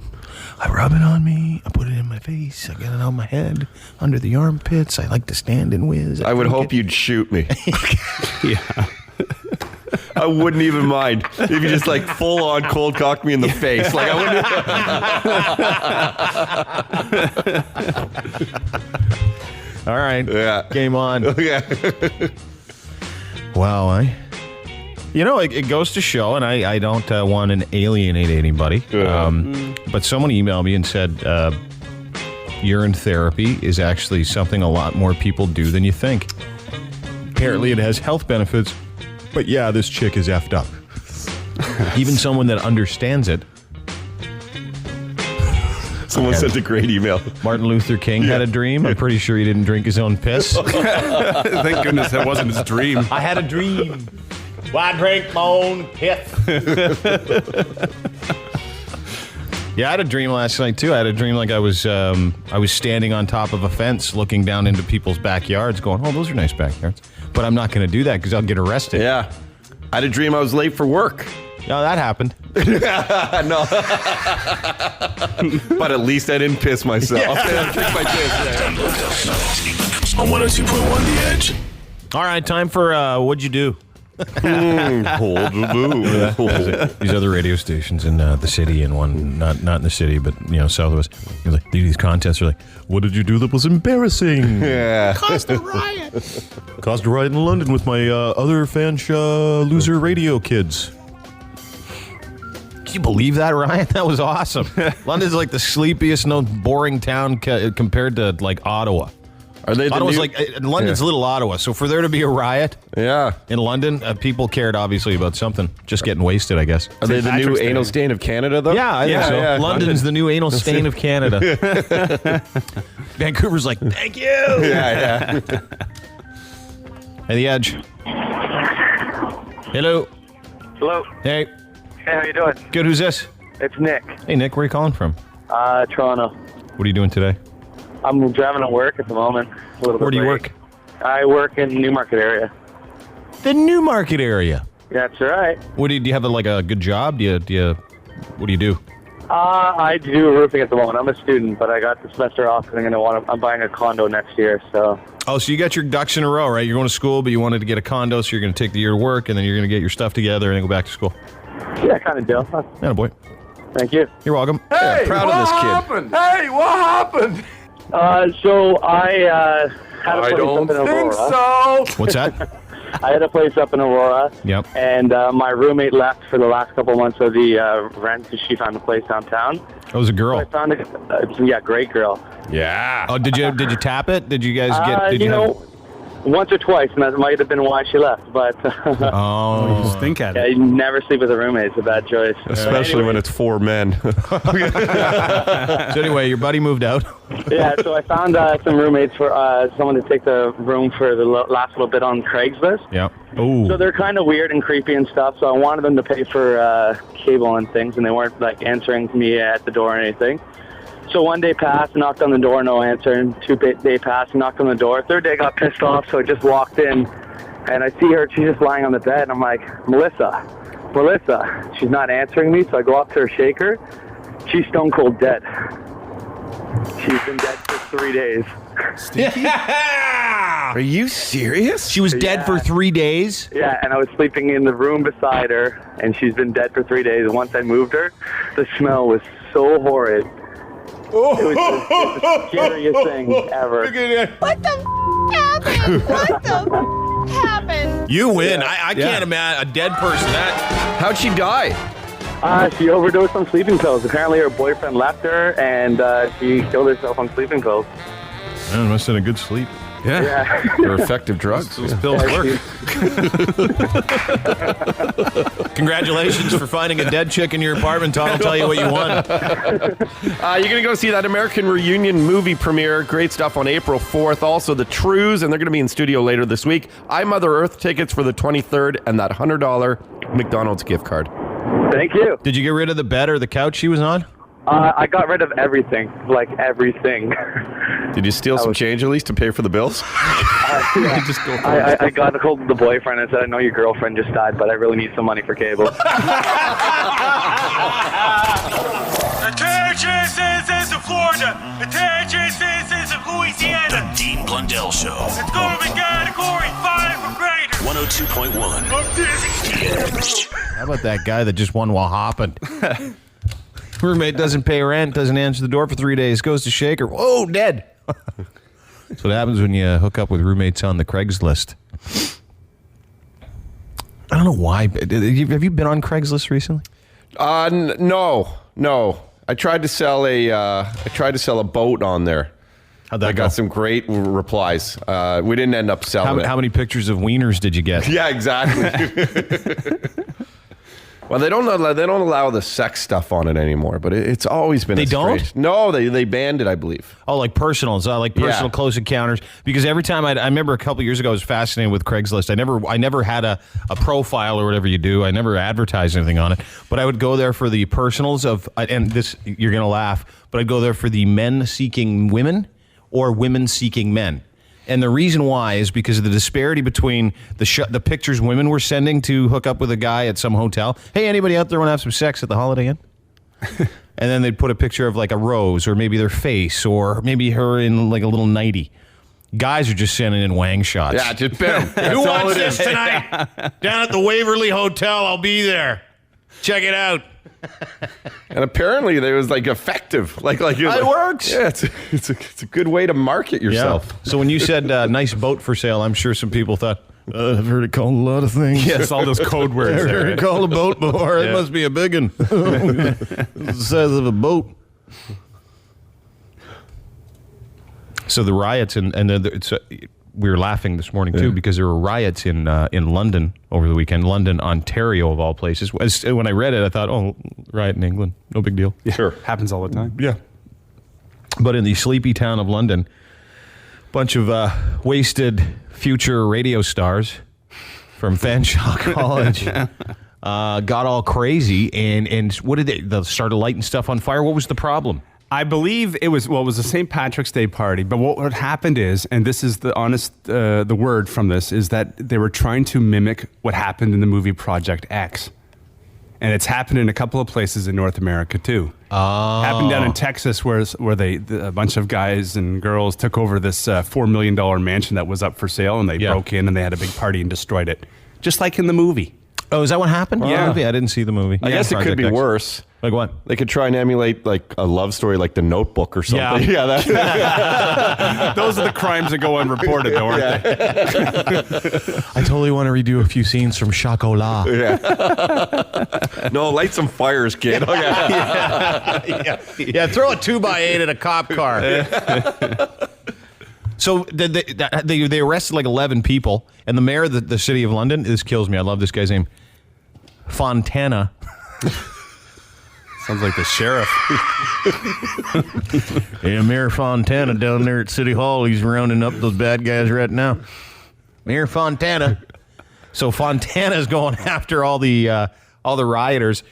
Speaker 4: I rub it on me. I put it in my face. I get it on my head, under the armpits. I like to stand and whiz."
Speaker 5: I would hope you'd shoot me.
Speaker 6: Yeah.
Speaker 5: I wouldn't even mind if you just like full on cold cocked me in the face. Like I wouldn't.
Speaker 4: All right.
Speaker 5: Yeah.
Speaker 4: Game on.
Speaker 5: Yeah.
Speaker 4: Wow. It goes to show, and I don't want to alienate anybody. But someone emailed me and said urine therapy is actually something a lot more people do than you think. Apparently, it has health benefits. But yeah, this chick is effed up. Even someone that understands it.
Speaker 5: Someone sent a great email.
Speaker 4: Martin Luther King had a dream. I'm pretty sure he didn't drink his own piss.
Speaker 6: Thank goodness that wasn't his dream.
Speaker 4: I had a dream. Well, I drank my own piss. Yeah, I had a dream last night too. I had a dream like I was standing on top of a fence looking down into people's backyards going, "Oh, those are nice backyards." But I'm not going to do that because I'll get arrested.
Speaker 5: Yeah. I had a dream I was late for work.
Speaker 4: No, that happened.
Speaker 5: No. But at least I didn't piss myself.
Speaker 2: Yeah.
Speaker 5: I'll drink my piss.
Speaker 2: On 102.1 The Edge.
Speaker 4: All right, time for What'd You Do? These other radio stations in the city and one not in the city, but south of us. They do these contests. They're like, "What did you do that was embarrassing?"
Speaker 5: Yeah.
Speaker 4: Caused a riot. Caused a riot in London with my other loser radio kids. Can you believe that, Ryan? That was awesome. London's like the sleepiest, boring town compared to like Ottawa.
Speaker 5: Are they?
Speaker 4: Ottawa's London's little Ottawa. So for there to be a riot, in London, people cared obviously about something. Just getting wasted, I guess.
Speaker 5: Are they the new anal stain of Canada, though?
Speaker 4: Yeah, I think so.
Speaker 5: Yeah.
Speaker 4: London's the new anal stain of Canada. Vancouver's like, thank you.
Speaker 5: Yeah.
Speaker 4: Hey, The Edge. Hello.
Speaker 17: Hello.
Speaker 4: Hey.
Speaker 17: Hey, how you doing?
Speaker 4: Good. Who's this?
Speaker 17: It's Nick.
Speaker 4: Hey, Nick. Where are you calling from?
Speaker 17: Toronto.
Speaker 4: What are you doing today?
Speaker 17: I'm driving to work at the moment.
Speaker 4: Where do you work?
Speaker 17: I work in Newmarket area.
Speaker 4: The Newmarket area.
Speaker 17: That's right.
Speaker 4: What do you have? A good job? What do you do?
Speaker 17: I do roofing at the moment. I'm a student, but I got the semester off because I'm buying a condo next year. So.
Speaker 4: Oh, so you got your ducks in a row, right? You're going to school, but you wanted to get a condo, so you're going to take the year to work, and then you're going to get your stuff together and then go back to school.
Speaker 17: Yeah, kind of deal.
Speaker 4: Attaboy.
Speaker 17: Thank you.
Speaker 4: You're welcome.
Speaker 5: Hey, proud of this kid.
Speaker 17: Happened? Hey, what happened? So I had a place up in Aurora.
Speaker 4: So. What's that?
Speaker 17: I had a place up in Aurora.
Speaker 4: Yep.
Speaker 17: And my roommate left for the last couple of months of the rent because she found a place downtown.
Speaker 4: It was a girl.
Speaker 17: So I found great girl.
Speaker 5: Yeah.
Speaker 4: Oh, did you tap it? Did you guys get? Did
Speaker 17: once or twice, and that might have been why she left. But
Speaker 4: oh,
Speaker 6: just think at
Speaker 17: it. You never sleep with a roommate. It's a bad choice.
Speaker 5: Especially when it's 4 men.
Speaker 4: So anyway, your buddy moved out.
Speaker 17: Yeah, so I found some roommates for someone to take the room for the last little bit on Craigslist.
Speaker 4: Yeah. Oh.
Speaker 17: So they're kind of weird and creepy and stuff. So I wanted them to pay for cable and things, and they weren't like answering me at the door or anything. So one day passed, knocked on the door, no answer. And 2 days passed, knocked on the door. 3rd day, got pissed off, so I just walked in, and I see her. She's just lying on the bed, and I'm like, Melissa. She's not answering me, so I go up to her, shake her. She's stone cold dead. She's been dead for 3 days.
Speaker 5: Are you serious?
Speaker 4: She was dead for 3 days?
Speaker 17: Yeah, and I was sleeping in the room beside her, and she's been dead for 3 days. And once I moved her, the smell was so horrid. It was the scariest thing ever.
Speaker 18: What the happened? What the happened?
Speaker 4: You win. I can't imagine a dead person.
Speaker 5: How'd she die?
Speaker 17: She overdosed on sleeping pills. Apparently her boyfriend left her, and she killed herself on sleeping pills.
Speaker 4: Man, must have been a good sleep.
Speaker 5: Yeah. They're effective drugs.
Speaker 4: Those pills work. Congratulations for finding a dead chick in your apartment, Tom. I'll tell you what you want.
Speaker 5: You're going to go see that American Reunion movie premiere. Great stuff on April 4th. Also, The Trues, and they're going to be in studio later this week. I, Mother Earth tickets for the 23rd, and that $100 McDonald's gift card.
Speaker 17: Thank you.
Speaker 4: Did you get rid of the bed or the couch she was on?
Speaker 17: I got rid of everything, like everything.
Speaker 5: Did you steal some change at least to pay for the bills?
Speaker 17: I got a hold of the boyfriend and said, I know your girlfriend just died, but I really need some money for cable.
Speaker 1: Attention citizens of Florida! Attention citizens of Louisiana!
Speaker 2: The Dean Blundell Show.
Speaker 1: It's going to be category 5 or greater!
Speaker 2: 102.1.
Speaker 4: How about that guy that just won while hopping? Roommate doesn't pay rent, doesn't answer the door for 3 days, goes to shake her. Whoa, dead. That's what happens when you hook up with roommates on the Craigslist. I don't know why. Have you been on Craigslist recently?
Speaker 5: No. I tried to sell a boat on there.
Speaker 4: How'd that
Speaker 5: I got some great replies. We didn't end up selling it.
Speaker 4: How many pictures of wieners did you get?
Speaker 5: Yeah, exactly. Well, they don't allow the sex stuff on it anymore, but it's always been.
Speaker 4: They don't?
Speaker 5: No, they banned it, I believe.
Speaker 4: Oh, like personals, like personal close encounters. Because every time I remember a couple years ago, I was fascinated with Craigslist. I never had a profile or whatever you do. I never advertised anything on it. But I would go there for the personals of, and this you're gonna laugh, but I'd go there for the men seeking women or women seeking men. And the reason why is because of the disparity between the pictures women were sending to hook up with a guy at some hotel. Hey, anybody out there want to have some sex at the Holiday Inn? And then they'd put a picture of like a rose or maybe their face or maybe her in like a little nightie. Guys are just sending in wang shots.
Speaker 5: Yeah, just boom.
Speaker 3: Who wants this tonight? Down at the Waverly Hotel, I'll be there. Check it out.
Speaker 5: And apparently, there was like effective, like
Speaker 4: it works.
Speaker 5: Yeah, it's a good way to market yourself.
Speaker 4: Yeah. So when you said nice boat for sale, I'm sure some people thought I've heard it called a lot of things.
Speaker 6: Yes, all those code words.
Speaker 4: I've heard it called a boat before. It must be a big one. The size of a boat. So the riots we were laughing this morning too because there were riots in London over the weekend. London, Ontario, of all places. When I read it, I thought, "Oh, riot in England, no big deal."
Speaker 6: Yeah, sure, happens all the time.
Speaker 4: Yeah, but in the sleepy town of London, a bunch of wasted future radio stars from Fanshawe College got all crazy and what did they started lighting stuff on fire? What was the problem?
Speaker 6: I believe it was the St. Patrick's Day party, but what happened is, and this is the honest, the word from this, is that they were trying to mimic what happened in the movie Project X. And it's happened in a couple of places in North America too.
Speaker 4: Oh.
Speaker 6: Happened down in Texas where a bunch of guys and girls took over this $4 million mansion that was up for sale, and they broke in and they had a big party and destroyed it. Just like in the movie.
Speaker 4: Oh, is that what happened?
Speaker 6: Yeah.
Speaker 4: I didn't see the movie.
Speaker 5: I guess it could be worse.
Speaker 4: Like what?
Speaker 5: They could try and emulate like a love story like The Notebook or something. Yeah,
Speaker 6: those are the crimes that go unreported, though, aren't they?
Speaker 4: I totally want to redo a few scenes from Chocolat.
Speaker 5: Yeah. No, light some fires, kid.
Speaker 4: Yeah, throw a 2x8 at a cop car. So they arrested like 11 people, and the mayor of the city of London, this kills me, I love this guy's name, Fontana.
Speaker 6: Sounds like the sheriff.
Speaker 4: Yeah, Mayor Fontana down there at City Hall, he's rounding up those bad guys right now. Mayor Fontana. So Fontana's going after all the rioters.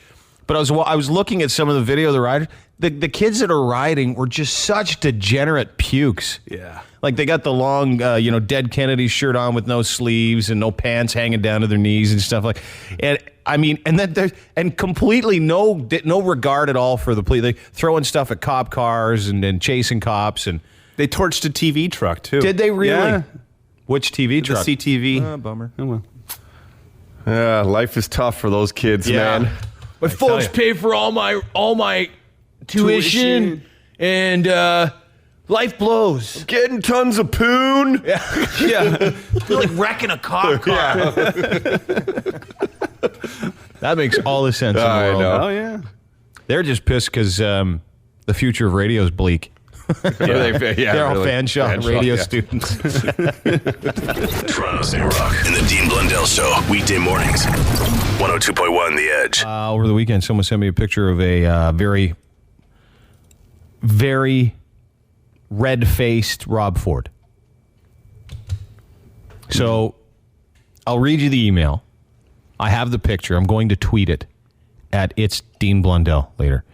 Speaker 4: But I was looking at some of the video of the rioters. The kids that are rioting were just such degenerate pukes.
Speaker 6: Yeah.
Speaker 4: Like they got the long, Dead Kennedy shirt on with no sleeves and no pants hanging down to their knees and stuff like. And I mean, and then there's completely no regard at all for the police. They throwing stuff at cop cars and chasing cops, and
Speaker 6: they torched a TV truck too.
Speaker 4: Did they really?
Speaker 6: Yeah.
Speaker 4: Which TV truck?
Speaker 6: The CTV.
Speaker 4: Oh, bummer.
Speaker 6: Oh well.
Speaker 5: Yeah, life is tough for those kids, man.
Speaker 3: But folks pay for all my tuition and life blows.
Speaker 5: Getting tons of poon.
Speaker 3: Yeah. They're like wrecking a cop car.
Speaker 4: That makes all the sense in the world.
Speaker 5: know.
Speaker 6: Oh, yeah.
Speaker 4: They're just pissed because the future of radio is bleak. They're all Fanshawe radio students.
Speaker 2: Toronto's New Rock and the Dean Blundell Show. Weekday mornings. 102.1 The Edge.
Speaker 4: Over the weekend, someone sent me a picture of a very, very red-faced Rob Ford. So I'll read you the email. I have the picture. I'm going to tweet it at It's Dean Blundell later.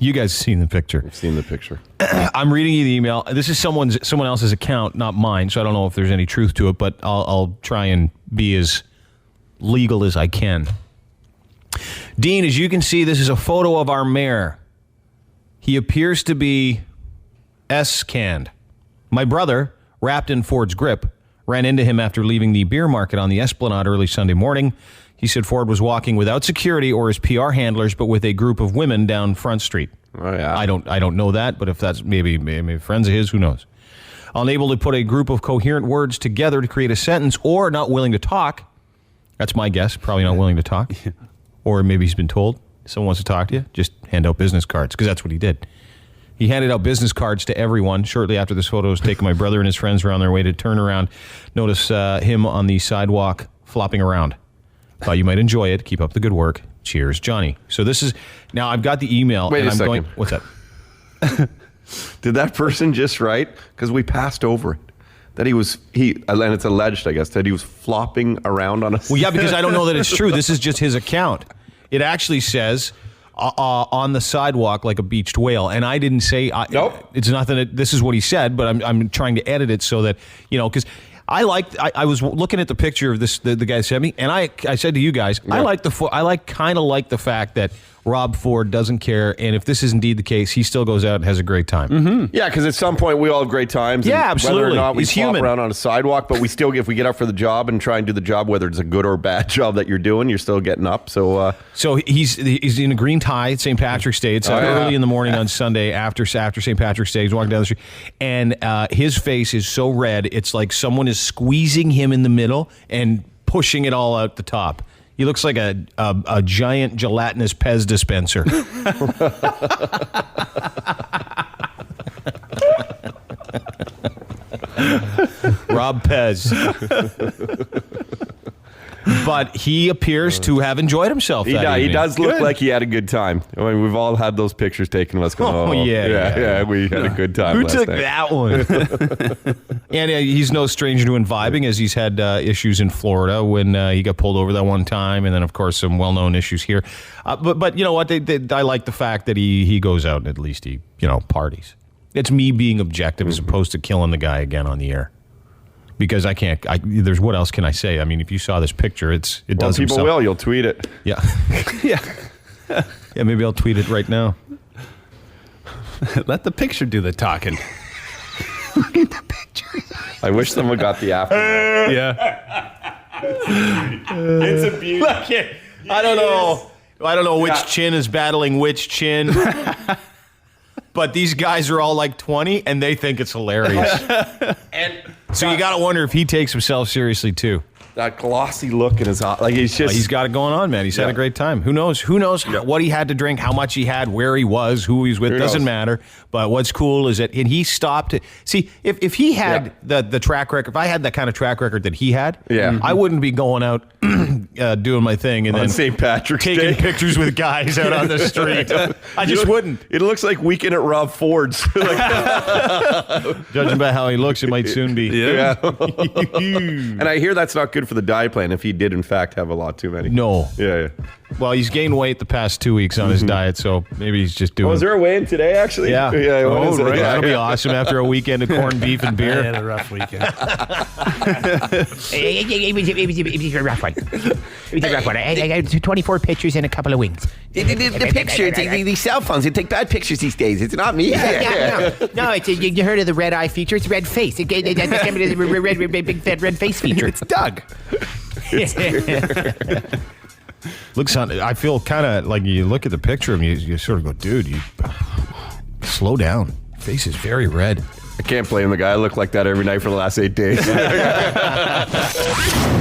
Speaker 4: You guys have seen the picture.
Speaker 5: I've seen the picture.
Speaker 4: I'm reading you the email. This is someone else's account, not mine, so I don't know if there's any truth to it, but I'll try and be as legal as I can. Dean, as you can see, this is a photo of our mayor. He appears to be S-canned. My brother, wrapped in Ford's grip, ran into him after leaving the beer market on the Esplanade early Sunday morning. He said Ford was walking without security or his PR handlers, but with a group of women down Front Street.
Speaker 5: Oh, yeah.
Speaker 4: I don't know that, but if that's maybe friends of his, who knows? Unable to put a group of coherent words together to create a sentence, or not willing to talk. That's my guess. Probably not willing to talk. Or maybe he's been told, someone wants to talk to you, just hand out business cards, because that's what he did. He handed out business cards to everyone. Shortly after this photo was taken, my brother and his friends were on their way to turn around. Notice him on the sidewalk flopping around. Thought you might enjoy it. Keep up the good work. Cheers, Johnny. So this is, now I've got the email.
Speaker 5: Wait
Speaker 4: and
Speaker 5: a
Speaker 4: I'm
Speaker 5: second.
Speaker 4: What's that?
Speaker 5: Did that person just write? Because we passed over it. That and it's alleged, I guess, that he was flopping around on a...
Speaker 4: Well, yeah, because I don't know that it's true. This is just his account. It actually says on the sidewalk like a beached whale, and I didn't say...
Speaker 5: Nope.
Speaker 4: It's not that this is what he said, but I'm trying to edit it so that, because... I was looking at the picture of this, the guy sent me, and I said to you guys, yeah. I kind of like the fact that Rob Ford doesn't care, and if this is indeed the case, he still goes out and has a great time.
Speaker 5: Mm-hmm. Yeah, because at some point we all have great times.
Speaker 4: Yeah, absolutely.
Speaker 5: Whether or not we
Speaker 4: He's
Speaker 5: flop
Speaker 4: human.
Speaker 5: around on a sidewalk, but we still, if we get up for the job and try and do the job, whether it's a good or bad job that you're doing, you're still getting up. So
Speaker 4: he's in a green tie at St. Patrick's Day. It's early in the morning on Sunday after St. Patrick's Day. He's walking down the street, and his face is so red, it's like someone is squeezing him in the middle and pushing it all out the top. He looks like a giant gelatinous Pez dispenser. Rob Pez. But he appears to have enjoyed himself.
Speaker 5: He does look like he had a good time. I mean, we've all had those pictures taken of us going, yeah, we had a good time.
Speaker 4: Who
Speaker 5: last
Speaker 4: took
Speaker 5: night.
Speaker 4: that one? And he's no stranger to vibing, as he's had issues in Florida when he got pulled over that one time, and then of course some well-known issues here. But you know what? I like the fact that he goes out and at least he parties. It's me being objective as opposed to killing the guy again on the air. Because I can't. There's what else can I say? I mean, if you saw this picture, it does.
Speaker 5: People
Speaker 4: himself.
Speaker 5: will. You'll tweet it.
Speaker 4: Yeah, yeah. Maybe I'll tweet it right now.
Speaker 6: Let the picture do the talking.
Speaker 18: Look at the pictures.
Speaker 5: I wish someone got the after.
Speaker 6: Yeah.
Speaker 5: It's a beauty.
Speaker 4: I don't know which chin is battling which chin. But these guys are all like 20, and they think it's hilarious. And so you got to wonder if he takes himself seriously too.
Speaker 5: That glossy look in his eye, like he's
Speaker 4: got it going on, man. He's had a great time. Who knows what he had to drink, how much he had, where he was, who he was with, doesn't matter. But what's cool is that he stopped it. See, if he had the track record, if I had that kind of track record that he had, I wouldn't be going out doing my thing and
Speaker 5: on
Speaker 4: then
Speaker 5: St. Patrick's
Speaker 4: taking
Speaker 5: Day.
Speaker 4: pictures with guys out on the street. I just wouldn't.
Speaker 5: It looks like weekend at Rob Ford's.
Speaker 4: Judging by how he looks, it might soon be.
Speaker 5: Yeah. And I hear that's not good for the diet plan if he did in fact have a lot too many.
Speaker 4: No.
Speaker 5: Yeah.
Speaker 4: Well, he's gained weight the past 2 weeks on his diet, so maybe he's just doing...
Speaker 5: Oh, is there a weigh-in today, actually?
Speaker 4: Yeah.
Speaker 5: What is it?
Speaker 4: Right. That'll be awesome after a weekend of corned beef and beer.
Speaker 6: I had a rough weekend.
Speaker 19: It was a rough one. It was a rough one. I got 24 pictures and a couple of wings.
Speaker 7: The picture, these cell phones, they take bad pictures these days. It's not me.
Speaker 19: No, it's you heard of the red eye feature? It's red face. Big fat red face feature.
Speaker 6: It's Doug.
Speaker 4: Looks on. I feel kind of like you look at the picture of him, you sort of go, dude, you slow down. Face is very red.
Speaker 5: I can't blame the guy. I look like that every night for the last 8 days.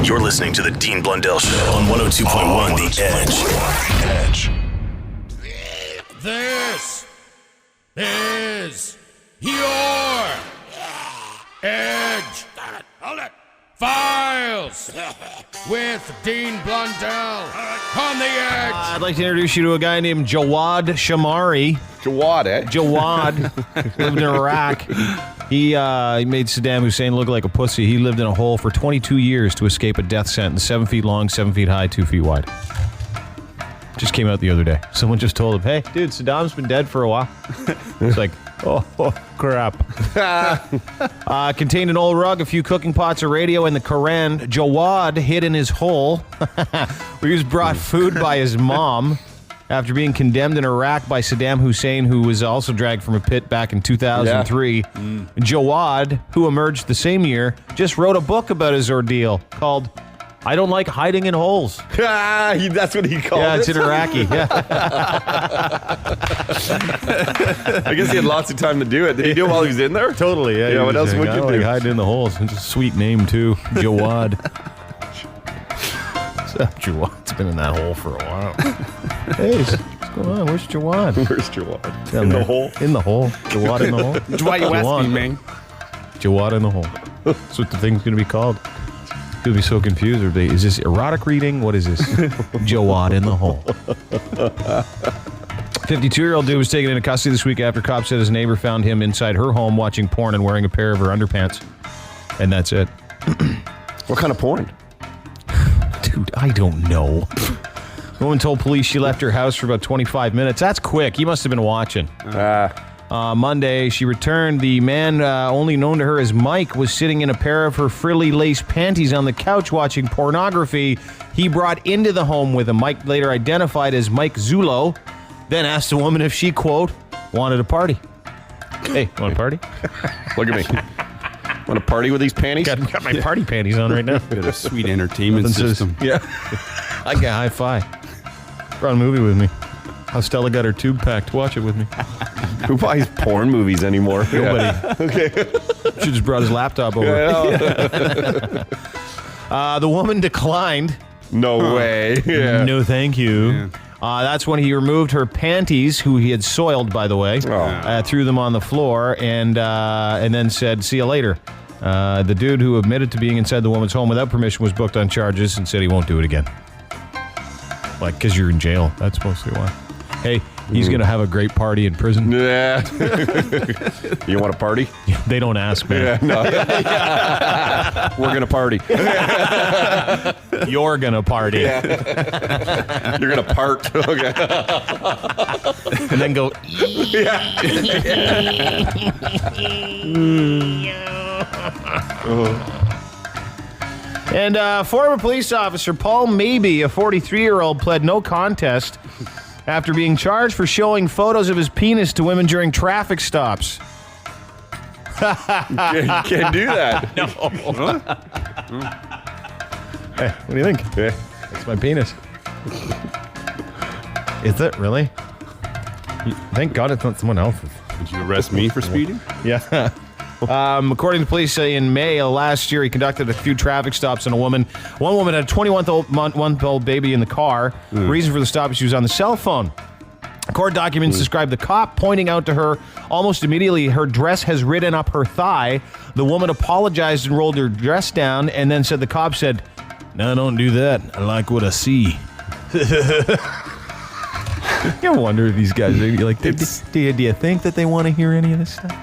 Speaker 2: You're listening to the Dean Blundell Show on 102.1 The Edge.
Speaker 3: This is your Edge. Hold it. Files with Dean Blundell on the Edge.
Speaker 4: I'd like to introduce you to a guy named Jawad Shamari.
Speaker 5: Jawad, eh?
Speaker 4: Jawad lived in Iraq. He made Saddam Hussein look like a pussy. He lived in a hole for 22 years to escape a death sentence, 7 feet long, 7 feet high, 2 feet wide. Just came out the other day. Someone just told him, hey, dude, Saddam's been dead for a while. It's like, oh crap. Contained an old rug, a few cooking pots, a radio, and the Quran. Jawad hid in his hole. He was brought food by his mom after being condemned in Iraq by Saddam Hussein, who was also dragged from a pit back in 2003. Jawad, who emerged the same year, just wrote a book about his ordeal called I Don't Like Hiding in Holes.
Speaker 5: That's what he called it?
Speaker 4: Yeah, it's in Iraqi. Yeah.
Speaker 5: I guess he had lots of time to do it. Did he do it while he was in there?
Speaker 4: Totally, yeah.
Speaker 5: Yeah, what else would you do?
Speaker 4: Hiding in the holes. It's a sweet name, too. Jawad. Jawad's been in that hole for a while. Hey, what's going on? Where's Jawad?
Speaker 5: Where's Jawad?
Speaker 4: In the hole? In the hole. Jawad in the hole?
Speaker 6: Why you ask me, man?
Speaker 4: Jawad in the hole. That's what the thing's going to be called. You'll be so confused. Is this erotic reading? What is this? Jawad in the hole. 52-year-old dude was taken into custody this week after cops said his neighbor found him inside her home watching porn and wearing a pair of her underpants. And that's it.
Speaker 5: What kind of porn?
Speaker 4: Dude, I don't know. The woman told police she left her house for about 25 minutes. That's quick. He must have been watching. Monday, she returned. The man, only known to her as Mike, was sitting in a pair of her frilly lace panties on the couch watching pornography he brought into the home with him. Mike, later identified as Mike Zulo, then asked the woman if she, quote, wanted a party. Hey, want a party?
Speaker 5: Look at me. Want to party with these panties?
Speaker 4: Got my party panties on right now.
Speaker 6: Bit of sweet entertainment system.
Speaker 4: Yeah. I got high five. Brought a movie with me. How Stella got her tube packed. Watch it with me.
Speaker 5: Who buys porn movies anymore?
Speaker 4: Nobody.
Speaker 5: Yeah. Okay.
Speaker 4: She just brought his laptop over. The woman declined.
Speaker 5: No way. Yeah.
Speaker 4: No, thank you. Yeah. That's when he removed her panties, who he had soiled, by the way, threw them on the floor, and then said, see you later. The dude who admitted to being inside the woman's home without permission was booked on charges and said he won't do it again. Like, because you're in jail. That's mostly why. Hey, he's going to have a great party in prison.
Speaker 5: Yeah. You want a party?
Speaker 4: Yeah, they don't ask, man.
Speaker 5: Yeah, no. We're going to party.
Speaker 4: You're going to party.
Speaker 5: Yeah. You're going to part. Okay.
Speaker 4: And then go, And former police officer Paul Mabey, a 43-year-old, pled no contest after being charged for showing photos of his penis to women during traffic stops.
Speaker 5: You can't do that.
Speaker 4: No. Hey, what do you think?
Speaker 5: Yeah.
Speaker 4: It's my penis. Is it really? Thank God it's not someone else's.
Speaker 6: Did you arrest me for speeding?
Speaker 4: Yeah. According to police, in May last year, he conducted a few traffic stops on a woman. One woman had a 21-month-old baby in the car. Reason for the stop is she was on the cell phone. Court documents describe the cop pointing out to her almost immediately her dress has ridden up her thigh. The woman apologized and rolled her dress down, and then said the cop said, "No, don't do that. I like what I see." You wonder if these guys are like, do you think that they want to hear any of this stuff?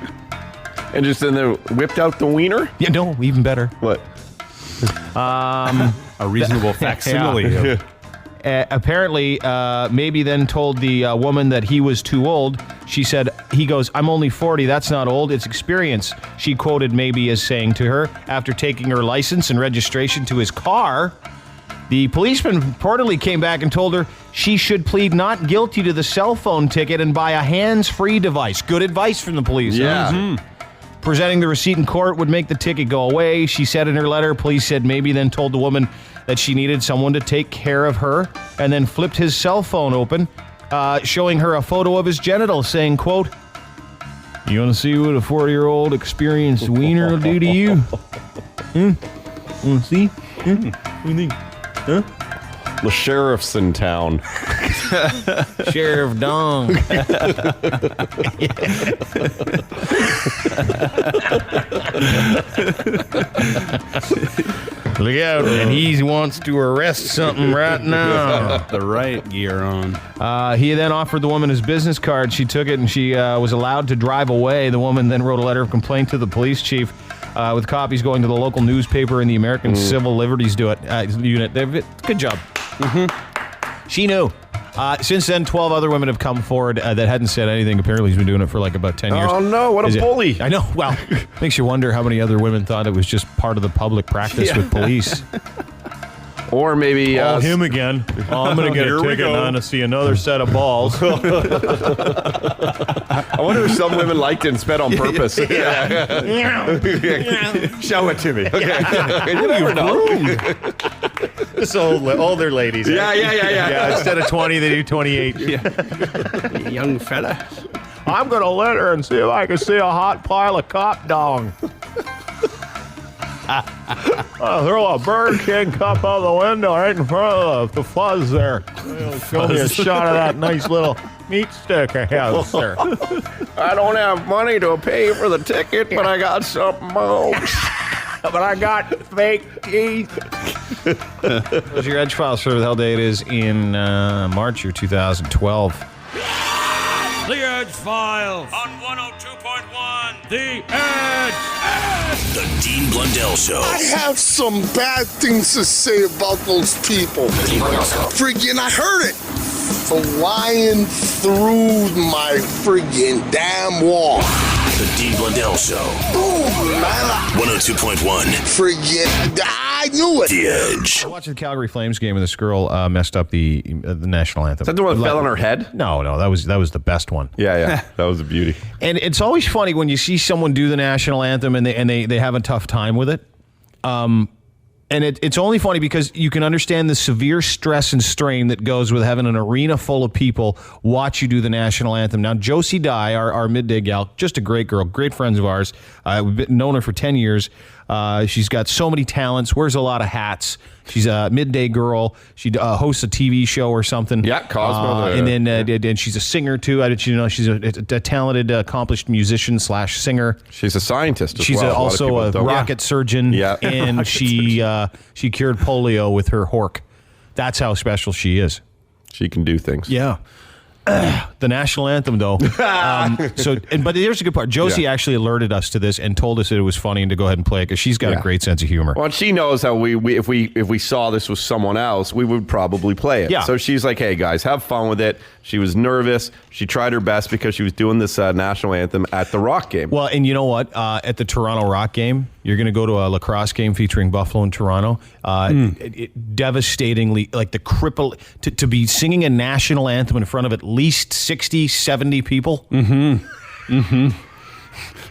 Speaker 5: And just then they whipped out the wiener?
Speaker 4: Yeah, no, even better.
Speaker 5: What?
Speaker 6: A reasonable facsimile.
Speaker 4: Yeah. Apparently, Maybe then told the woman that he was too old. He goes, "I'm only 40. That's not old. It's experience." She quoted Maybe as saying to her after taking her license and registration to his car. The policeman reportedly came back and told her she should plead not guilty to the cell phone ticket and buy a hands-free device. Good advice from the police.
Speaker 5: Yeah.
Speaker 4: Mm-hmm. Presenting the receipt in court would make the ticket go away, she said in her letter. Police said Maybe then told the woman that she needed someone to take care of her, and then flipped his cell phone open, showing her a photo of his genitals, saying, quote, "You want to see what a 40-year-old experienced wiener will do to you? Want to see?
Speaker 9: What do you think? Huh?
Speaker 5: The sheriff's in town.
Speaker 4: Sheriff Dong. Look out, and he wants to arrest something right now.
Speaker 6: The right gear on.
Speaker 4: He then offered the woman his business card. She took it, and she was allowed to drive away. The woman then wrote a letter of complaint to the police chief, with copies going to the local newspaper and the American Civil Liberties Unit. Good job. She knew. Since then, 12 other women have come forward that hadn't said anything. Apparently, he's been doing it for like about 10 years.
Speaker 5: Oh, no. What a bully.
Speaker 4: I know. Well, makes you wonder how many other women thought it was just part of the public practice with police.
Speaker 5: Or maybe...
Speaker 4: him again. Oh, I'm going to get a ticket now to see another set of balls.
Speaker 5: I wonder if some women liked it and sped on purpose. Show it to me. Okay. You never know.
Speaker 4: This older ladies.
Speaker 5: Yeah.
Speaker 4: Instead of 20, they do 28.
Speaker 6: Young fella.
Speaker 4: I'm going to let her and see if I can see a hot pile of cop dong. Throw a Burger King cup out the window right in front of the fuzz there. Show me a shot of that nice little meat stick I have, sir.
Speaker 5: I don't have money to pay for the ticket, but I got something else.
Speaker 4: But I got fake teeth. What's your Edge Files for the date is in March of 2012.
Speaker 3: The Edge Files on 102.1 The Edge.
Speaker 2: The Dean Blundell Show.
Speaker 20: I have some bad things to say about those people. Friggin', I heard it. Flying through my friggin' damn wall.
Speaker 2: The Dean Blundell Show.
Speaker 20: Boom,
Speaker 2: 102.1.
Speaker 20: Friggin', I knew it.
Speaker 2: The Edge.
Speaker 4: I watched the Calgary Flames game, and this girl messed up the national anthem.
Speaker 5: Is that the one that fell on her head?
Speaker 4: No, that was the best one.
Speaker 5: Yeah. That was a beauty.
Speaker 4: And it's always funny when you see someone do the national anthem and they have a tough time with it. And it's only funny because you can understand the severe stress and strain that goes with having an arena full of people watch you do the national anthem. Now, Josie Dye, our midday gal, just a great girl, great friends of ours. We've known her for 10 years. She's got so many talents, wears a lot of hats. She's a midday girl. She hosts a TV show or something.
Speaker 5: Yeah, Cosmo.
Speaker 4: And then and she's a singer, too. Did you know she's a talented, accomplished musician / singer.
Speaker 5: She's a scientist as
Speaker 4: she's
Speaker 5: well.
Speaker 4: Also a rocket surgeon.
Speaker 5: Yeah.
Speaker 4: And she cured polio with her hork. That's how special she is.
Speaker 5: She can do things.
Speaker 4: Yeah. The national anthem, though. But here's the good part. Josie actually alerted us to this and told us that it was funny and to go ahead and play it because she's got a great sense of humor.
Speaker 5: Well, she knows how if we saw this with someone else, we would probably play it.
Speaker 4: Yeah.
Speaker 5: So she's like, "Hey guys, have fun with it." She was nervous. She tried her best because she was doing this national anthem at the Rock game.
Speaker 4: Well, and you know what? At the Toronto Rock game, you're going to go to a lacrosse game featuring Buffalo and Toronto. It devastatingly, like the cripple, to be singing a national anthem in front of at least 60, 70 people.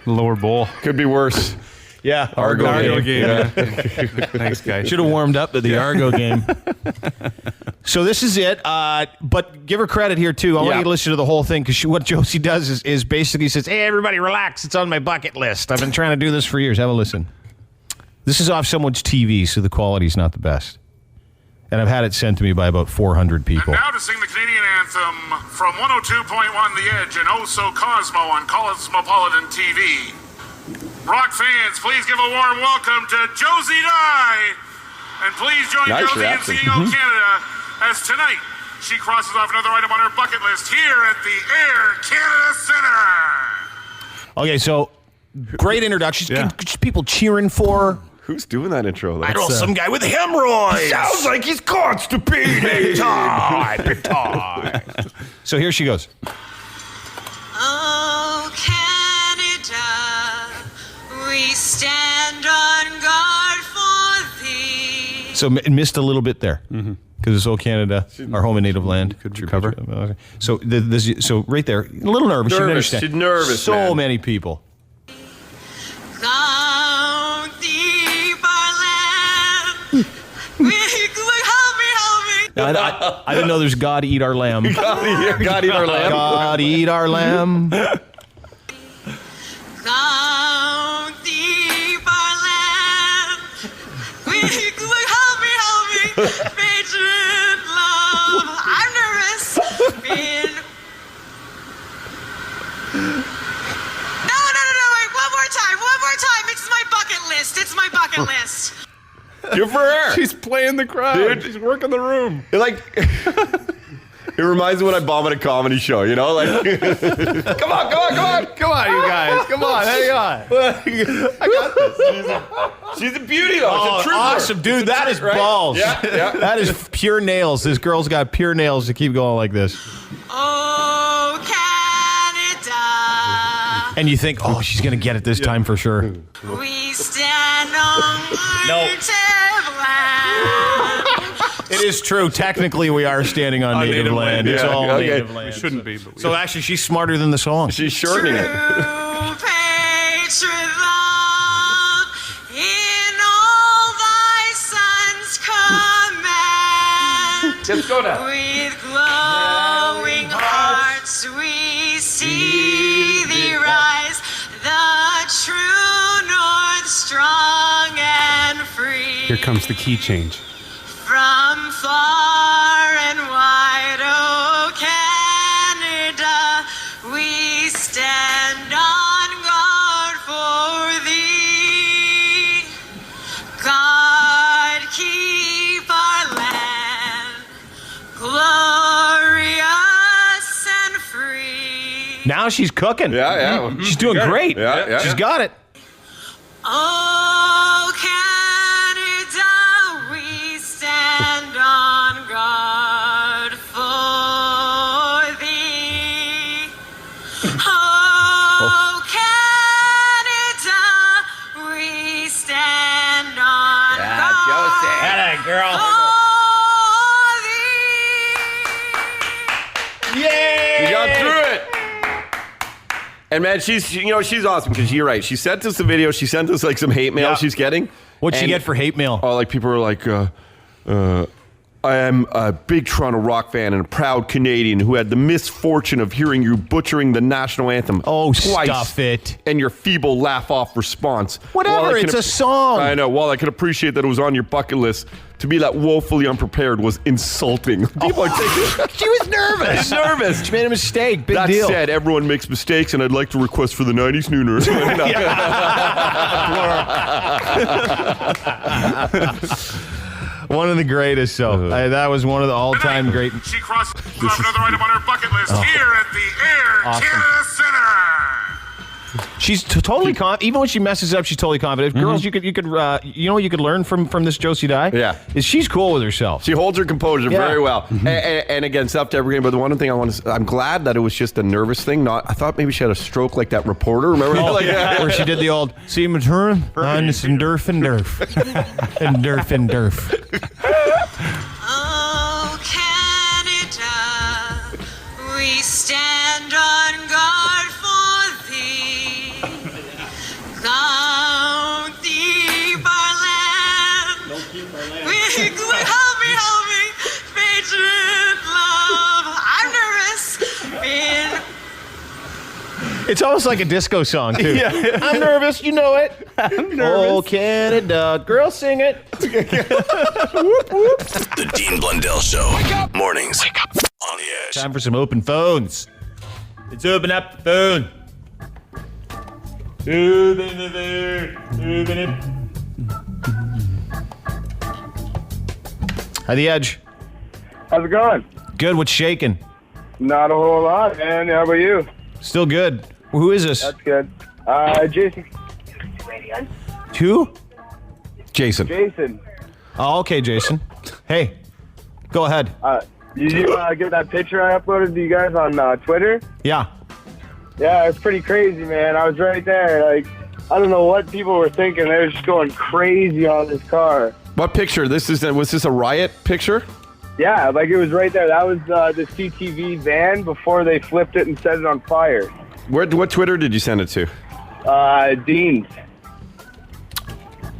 Speaker 6: Lower bowl.
Speaker 5: Could be worse.
Speaker 4: Yeah.
Speaker 5: Argo game.
Speaker 6: Yeah. Thanks, guys.
Speaker 4: Should have warmed up to the Argo game. So this is it. But give her credit here, too. I want you to listen to the whole thing because what Josie does is basically says, "Hey, everybody relax. It's on my bucket list. I've been trying to do this for years." Have a listen. This is off someone's TV, so the quality's not the best. And I've had it sent to me by about 400 people.
Speaker 21: And now to sing the Canadian anthem from 102.1 The Edge and Oh So Cosmo on Cosmopolitan TV. Rock fans, please give a warm welcome to Josie Dye. And please join Josie in singing O Canada as tonight she crosses off another item on her bucket list here at the Air Canada Centre.
Speaker 4: Okay, so great introduction. Just people cheering for her.
Speaker 5: Who's doing that intro?
Speaker 4: I don't know, some guy with hemorrhoids.
Speaker 5: Sounds like he's constipated.
Speaker 4: Big time. So here she goes.
Speaker 22: Oh, Canada, we stand on guard for thee.
Speaker 4: So missed a little bit there. Because it's Oh Canada, our home and native land.
Speaker 6: Could recover.
Speaker 4: So so right there, a little nervous.
Speaker 5: She's nervous.
Speaker 4: So many people.
Speaker 22: Count deep our land. Help me.
Speaker 4: Now, I didn't know there's God eat our lamb.
Speaker 5: God eat our lamb.
Speaker 4: God eat our lamb.
Speaker 22: Count deep our land. Help me. Wait, one more time. It's my bucket list.
Speaker 5: Good for her.
Speaker 6: She's playing the crowd.
Speaker 5: Dude.
Speaker 6: She's working the room.
Speaker 5: It reminds me when I bomb at a comedy show, you know? Like, come on,
Speaker 4: you guys. Come on, hang on.
Speaker 5: I got this. She's a beauty, though.
Speaker 4: Oh,
Speaker 5: it's a trooper.
Speaker 4: awesome, dude. That is balls.
Speaker 5: Yeah.
Speaker 4: That is pure nails. This girl's got pure nails to keep going like this.
Speaker 22: Oh, Canada.
Speaker 4: And you think, oh, she's going to get it this time for sure.
Speaker 22: We stand on native land.
Speaker 4: It is true. Technically, we are standing on native land. It's all native land.
Speaker 6: We shouldn't be. But
Speaker 4: So actually, she's smarter than the song.
Speaker 5: She's shortening it.
Speaker 22: Patriot love in all thy sons' command.
Speaker 5: Let's go now.
Speaker 22: With glowing hearts we see thee rise, the true north, strong and free.
Speaker 6: here comes the key change.
Speaker 22: From far and wide, oh Canada, we stand on guard for thee. God keep our land glorious and free.
Speaker 4: Now she's cooking.
Speaker 5: Yeah.
Speaker 4: She's doing great.
Speaker 5: Yeah.
Speaker 4: She's got it.
Speaker 22: Oh, Canada, we stand on guard for thee. Oh, Canada, we stand on guard
Speaker 19: Hello, girl.
Speaker 22: for thee.
Speaker 5: You got through it. And man, she's awesome because you're right. She sent us the video. She sent us like some hate mail she's getting.
Speaker 4: What'd she get for hate mail?
Speaker 5: Oh, like people are like, I am a big Toronto Rock fan and a proud Canadian who had the misfortune of hearing you butchering the national anthem twice.
Speaker 4: Stuff it.
Speaker 5: And your feeble laugh-off response.
Speaker 4: Whatever, it's a song.
Speaker 5: I know. While I can appreciate that it was on your bucket list, to be that woefully unprepared was insulting. People are taking...
Speaker 4: She was nervous.
Speaker 5: She's nervous.
Speaker 4: She made a mistake. Big
Speaker 5: that
Speaker 4: deal.
Speaker 5: said, everyone makes mistakes, and I'd like to request for the 90s nooner.
Speaker 4: One of the greatest. So that was one of the all-time great.
Speaker 21: She crossed off another item on her bucket list here at the Air Canada Center.
Speaker 4: She's totally confident. Even when she messes up, she's totally confident. Girls, you could what you could learn from this Josie Dye?
Speaker 5: Yeah.
Speaker 4: Is she's cool with herself.
Speaker 5: She holds her composure very well. And again, self-deprecating. But the one thing I'm glad that it was just a nervous thing. I thought maybe she had a stroke like that reporter. Remember?
Speaker 4: Where she did the old, see my turn? On this and derf and derf. And derf and derf.
Speaker 22: Oh, Canada, we stand on guard for thee. Don't keep our land. Help me. Patriot love. I'm nervous.
Speaker 4: It's almost like a disco song, too.
Speaker 5: Yeah.
Speaker 4: I'm nervous, you know it. I'm nervous. Oh, Canada. Girl, sing it.
Speaker 2: The Dean Blundell Show. Wake up. Mornings. Wake up. On the Edge.
Speaker 4: Time for some open phones. Let's open up the phone. Open it. Hi, The Edge.
Speaker 8: How's it going?
Speaker 4: Good. What's shaking?
Speaker 8: Not a whole lot, man. How about you?
Speaker 4: Still good. Who is this?
Speaker 8: That's good. Jason.
Speaker 4: Who?
Speaker 5: Jason.
Speaker 8: Jason.
Speaker 4: Oh, okay, Jason. Hey, go ahead.
Speaker 8: Did you get that picture I uploaded to you guys on Twitter?
Speaker 4: Yeah.
Speaker 8: Yeah, it's pretty crazy, man. I was right there. Like, I don't know what people were thinking. They were just going crazy on this car.
Speaker 5: What picture? Was this a riot picture?
Speaker 8: Yeah, like it was right there. That was the CTV van before they flipped it and set it on fire.
Speaker 5: What Twitter did you send it to?
Speaker 8: Dean's.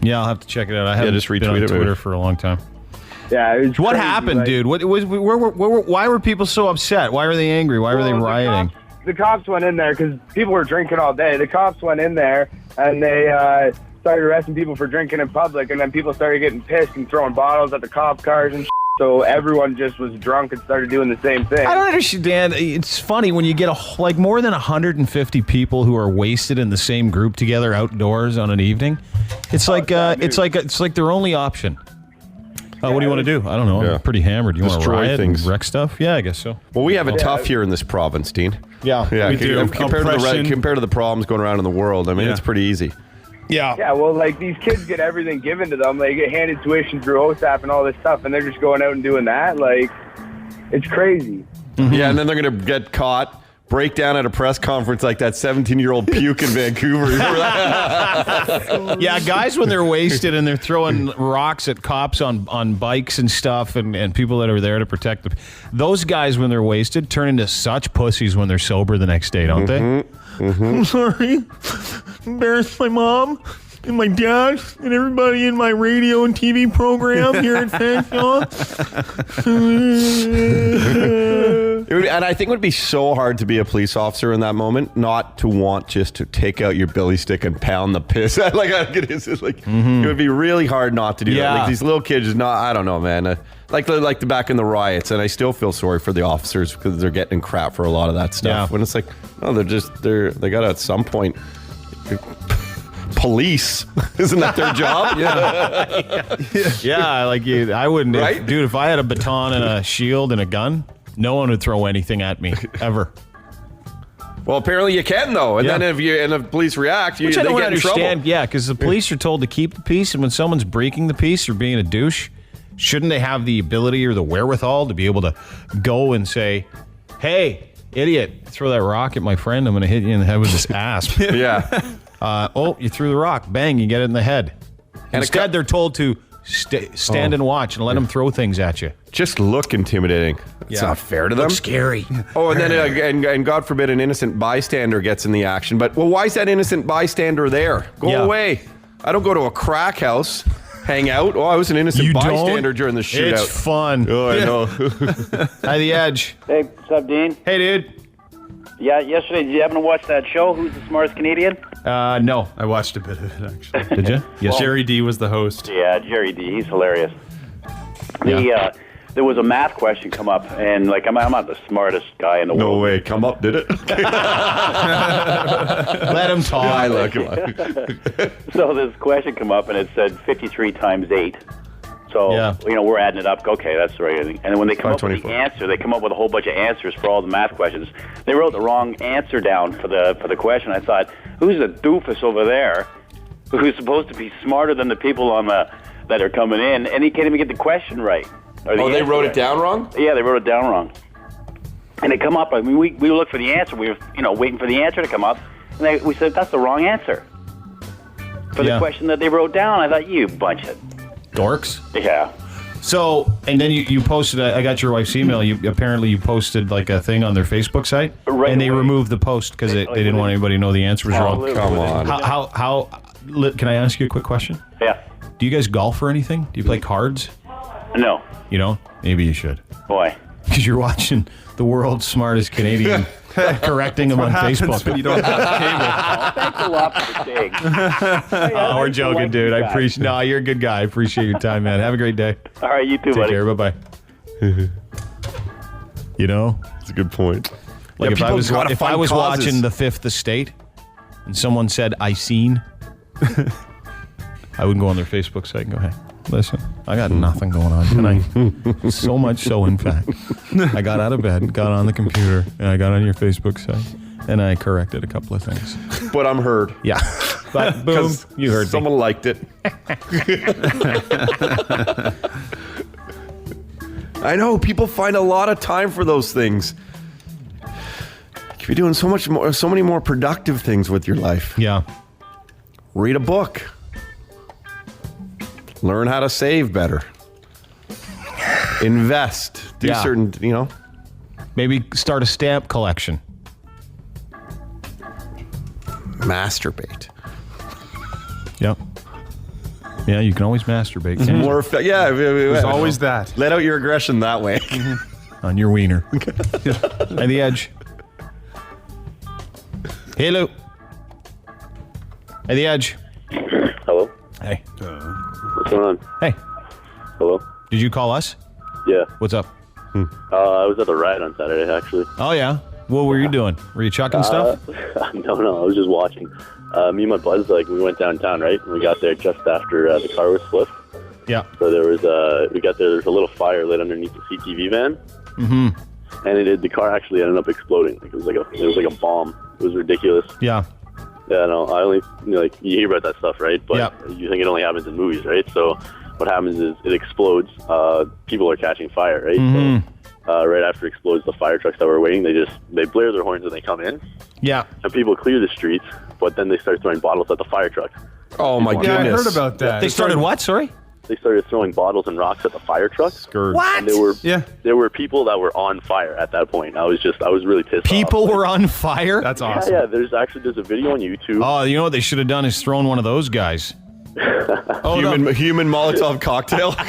Speaker 4: Yeah, I'll have to check it out. I haven't
Speaker 5: just
Speaker 4: been on
Speaker 5: retweet it,
Speaker 4: Twitter
Speaker 5: maybe.
Speaker 4: for a long time.
Speaker 8: Yeah, it was
Speaker 4: What
Speaker 8: crazy,
Speaker 4: happened,
Speaker 8: like-
Speaker 4: dude? Why were people so upset? Why were they angry? Why were they rioting?
Speaker 8: The cops went in there because people were drinking all day. The cops went in there and they started arresting people for drinking in public, and then people started getting pissed and throwing bottles at the cop cars and shit. so everyone just was drunk and started doing the same thing.
Speaker 4: I don't understand. It's funny when you get like more than 150 people who are wasted in the same group together outdoors on an evening. It's like their only option. What do you want to do? I don't know. I'm pretty hammered. You want to
Speaker 5: Destroy
Speaker 4: riot
Speaker 5: things.
Speaker 4: and wreck stuff? Yeah, I guess so.
Speaker 5: Well, we have it tough here in this province, Dean.
Speaker 4: Yeah,
Speaker 5: we do. Compared to the problems going around in the world, I mean, it's pretty easy.
Speaker 4: Yeah.
Speaker 8: Yeah, well, like, these kids get everything given to them. They get handed tuition through OSAP and all this stuff, and they're just going out and doing that. Like, it's crazy.
Speaker 5: Mm-hmm. Yeah, and then they're going to get caught, break down at a press conference like that 17-year-old puke in Vancouver.
Speaker 4: Yeah, guys when they're wasted and they're throwing rocks at cops on bikes and stuff and people that are there to protect them. Those guys when they're wasted turn into such pussies when they're sober the next day, don't they?
Speaker 5: Mm-hmm.
Speaker 4: I'm sorry. Embarrassed my mom and my dad and everybody in my radio and TV program here at Fanshawe.
Speaker 5: And I think it would be so hard to be a police officer in that moment, not to want just to take out your billy stick and pound the piss. It would be really hard not to do that. Like these little kids, I don't know, man. Like the back in the riots, and I still feel sorry for the officers because they're getting crap for a lot of that stuff. Yeah. When it's like, no, they got to at some point. Police, isn't that their job?
Speaker 4: Yeah, like I wouldn't,
Speaker 5: right?
Speaker 4: Dude. If I had a baton and a shield and a gun, no one would throw anything at me ever.
Speaker 5: Well, apparently you can though, and then if the police react,
Speaker 4: Which I
Speaker 5: they
Speaker 4: don't
Speaker 5: get in
Speaker 4: understand.
Speaker 5: trouble.
Speaker 4: Yeah, because the police are told to keep the peace, and when someone's breaking the peace or being a douche, shouldn't they have the ability or the wherewithal to be able to go and say, "Hey, idiot, throw that rock at my friend. I'm going to hit you in the head with this asp."
Speaker 5: Yeah.
Speaker 4: You threw the rock. Bang, you get it in the head. And instead, they're told to stand and watch and let them throw things at you.
Speaker 5: Just look intimidating. It's not fair to them.
Speaker 4: Looks scary.
Speaker 5: Oh, and then and God forbid an innocent bystander gets in the action. But why is that innocent bystander there? Go away. I don't go to a crack house, hang out. Oh, I was an innocent bystander during the shootout.
Speaker 4: It's fun.
Speaker 5: Oh, I know.
Speaker 4: Hi, The Edge.
Speaker 10: Hey, what's up, Dean?
Speaker 4: Hey, dude.
Speaker 10: Yeah, yesterday, did you happen to watch that show, Who's the Smartest Canadian?
Speaker 4: No.
Speaker 6: I watched a bit of it, actually.
Speaker 4: Did you?
Speaker 6: Yes. Jerry D was the host.
Speaker 10: Yeah, Jerry D. He's hilarious. There was a math question come up, and like I'm not the smartest guy in the world.
Speaker 5: No way, come up, did it?
Speaker 4: Let him talk.
Speaker 5: I like him.
Speaker 10: So this question come up, and it said 53 times 8. So, we're adding it up. Okay, that's right. And then when they come up with the answer, they come up with a whole bunch of answers for all the math questions. They wrote the wrong answer down for the question. I thought, who's the doofus over there who's supposed to be smarter than the people that are coming in, and he can't even get the question right?
Speaker 5: They wrote it down wrong?
Speaker 10: Yeah, they wrote it down wrong. And they come up, I mean, we looked for the answer. We were, waiting for the answer to come up. And we said, that's the wrong answer for the question that they wrote down. I thought, you bunch of
Speaker 4: dorks.
Speaker 10: Yeah.
Speaker 4: So, and then you posted, I got your wife's email. Apparently you posted like a thing on their Facebook site, and they removed the post because they didn't want anybody to know the answer was wrong.
Speaker 5: Come on.
Speaker 4: How? Can I ask you a quick question?
Speaker 10: Yeah.
Speaker 4: Do you guys golf or anything? Do you play cards?
Speaker 10: No.
Speaker 4: You don't? Maybe you should.
Speaker 10: Why?
Speaker 4: Because you're watching the world's smartest Canadian correcting them on Facebook.
Speaker 6: When you don't have cable.
Speaker 10: Thanks a lot for the thing.
Speaker 4: We're joking, dude. I appreciate. No, you're a good guy. I appreciate your time, man. Have a great day.
Speaker 10: All right, you too,
Speaker 4: Take
Speaker 10: buddy.
Speaker 4: care. Bye bye.
Speaker 5: It's a good point.
Speaker 4: Like if I was watching The Fifth Estate, and someone said "I seen," I would go on their Facebook site and go, "Hey, listen, I got nothing going on tonight." So much so, in fact, I got out of bed, got on the computer, and I got on your Facebook site, and I corrected a couple of things.
Speaker 5: But I'm heard.
Speaker 4: Yeah. But boom, you heard
Speaker 5: someone liked it. I know people find a lot of time for those things. You could be doing so many more productive things with your life.
Speaker 4: Yeah.
Speaker 5: Read a book. Learn how to save better. Invest. Do certain,
Speaker 4: Maybe start a stamp collection.
Speaker 5: Masturbate.
Speaker 4: Yep. Yeah, you can always masturbate. Can't you?
Speaker 5: More
Speaker 6: There's always that.
Speaker 5: Let out your aggression that way.
Speaker 4: On your wiener. At the edge. Hello. At the edge.
Speaker 10: Hello.
Speaker 4: Hey.
Speaker 10: What's going on?
Speaker 4: Hey.
Speaker 10: Hello.
Speaker 4: Did you call us?
Speaker 11: Yeah.
Speaker 4: What's up?
Speaker 11: I was at the riot on Saturday, actually.
Speaker 4: Oh, yeah? What were you doing? Were you chucking stuff?
Speaker 11: No, I was just watching. Me and my buds, we went downtown, right? And we got there just after the car was flipped.
Speaker 4: Yeah.
Speaker 11: So we got there was a little fire lit underneath the CTV van.
Speaker 4: Mm-hmm.
Speaker 11: And the car actually ended up exploding. It was like a bomb. It was ridiculous.
Speaker 4: Yeah.
Speaker 11: Yeah, no, I only, you hear about that stuff, right? But you think it only happens in movies, right? So what happens is it explodes. People are catching fire, right?
Speaker 4: Mm-hmm.
Speaker 11: So, right after it explodes, the fire trucks that were waiting, they blare their horns when they come in.
Speaker 4: Yeah.
Speaker 11: And people clear the streets, but then they start throwing bottles at the fire truck.
Speaker 5: Oh, my goodness.
Speaker 6: Yeah, I heard about that.
Speaker 4: They started what? Sorry?
Speaker 11: They started throwing bottles and rocks at the fire truck.
Speaker 4: What?
Speaker 11: And there were people that were on fire at that point. I was really pissed off.
Speaker 4: People were on fire?
Speaker 6: That's awesome.
Speaker 11: Yeah, there's a video on YouTube.
Speaker 4: Oh, you know what they should have done is thrown one of those guys.
Speaker 5: Human Molotov cocktail.
Speaker 19: What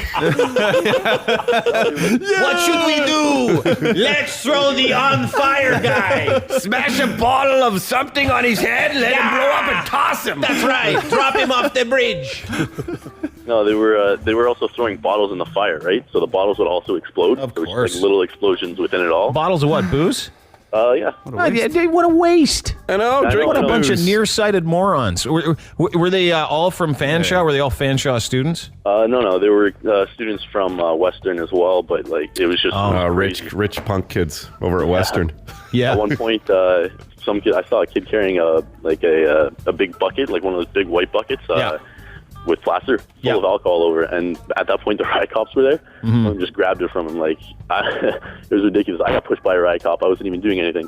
Speaker 19: should we do? Let's throw the on fire guy.
Speaker 3: Smash a bottle of something on his head, let him blow up and toss him.
Speaker 19: That's right. Drop him off the bridge.
Speaker 11: No, they were also throwing bottles in the fire, right? So the bottles would also explode.
Speaker 4: Of
Speaker 11: there was
Speaker 4: course.
Speaker 11: little explosions within it all.
Speaker 4: Bottles of what? Booze?
Speaker 11: Yeah.
Speaker 4: What a waste.
Speaker 5: I know.
Speaker 4: What a bunch of nearsighted morons. Were they all from Fanshawe? Were they all Fanshawe students?
Speaker 11: No. They were students from Western as well, but it was just
Speaker 5: rich punk kids over at Western.
Speaker 4: Yeah.
Speaker 11: At one point, some kid, I saw a kid carrying a big bucket, like one of those big white buckets. With plaster full of alcohol over it. And at that point, the riot cops were there.
Speaker 4: Mm-hmm.
Speaker 11: And just grabbed it from him. It was ridiculous. I got pushed by a riot cop. I wasn't even doing anything.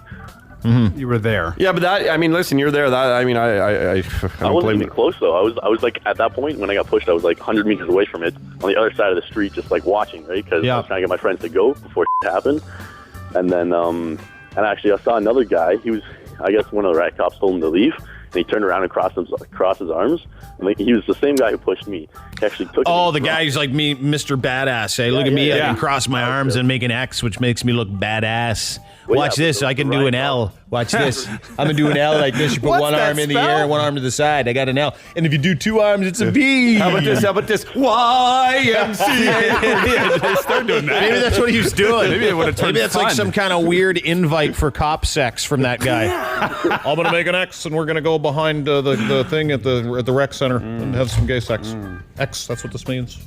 Speaker 6: Mm-hmm. You were there.
Speaker 5: Yeah, but listen, you're there. I
Speaker 11: wasn't even close, though. I was at that point, when I got pushed, I was 100 meters away from it, on the other side of the street, just watching, right? Because I was trying to get my friends to go before it happened. And then, and actually, I saw another guy. He was, I guess, one of the riot cops told him to leave. And he turned around and crossed his arms. And he was the same guy who pushed me. He actually took.
Speaker 4: Oh, the guy who's like me, Mr. Badass. Hey, look at me. I can cross my arms and make an X, which makes me look badass. Watch this. I can do an L. Watch this. I'm going to do an L like this. You put one arm in the air and one arm to the side. I got an L. And if you do two arms, it's a V.
Speaker 5: How about this? YMCA.
Speaker 6: They started doing that.
Speaker 4: Maybe that's what he was doing.
Speaker 6: Maybe it would have turned
Speaker 4: Maybe that's
Speaker 6: fun.
Speaker 4: like some kind of weird invite for cop sex from that guy. I'm going to make an X, and we're going to go behind the thing at the rec center and have some gay sex. X, that's what this means.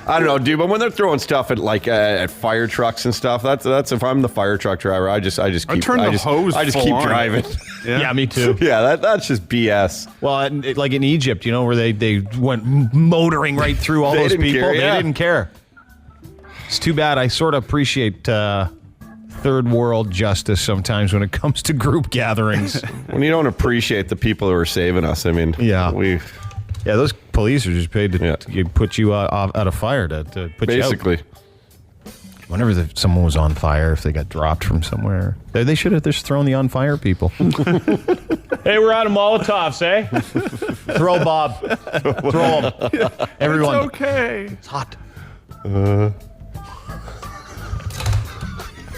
Speaker 5: I don't know, dude, but when they're throwing stuff at at fire trucks and stuff, that's if I'm the fire truck driver, I just keep keep driving.
Speaker 4: Yeah, me too.
Speaker 5: Yeah, that's just BS.
Speaker 4: Well, like in Egypt, where they went motoring right through all those people. They didn't care. It's too bad. I sort of appreciate third world justice sometimes when it comes to group gatherings.
Speaker 5: When you don't appreciate the people who are saving us,
Speaker 4: Yeah, those police are just paid to put you out of fire to put
Speaker 5: basically.
Speaker 4: You out. Whenever someone was on fire, if they got dropped from somewhere, they should have just thrown the on fire people. Hey, we're out of Molotovs, eh? Throw Bob. Throw them. Everyone.
Speaker 6: It's okay.
Speaker 4: It's hot.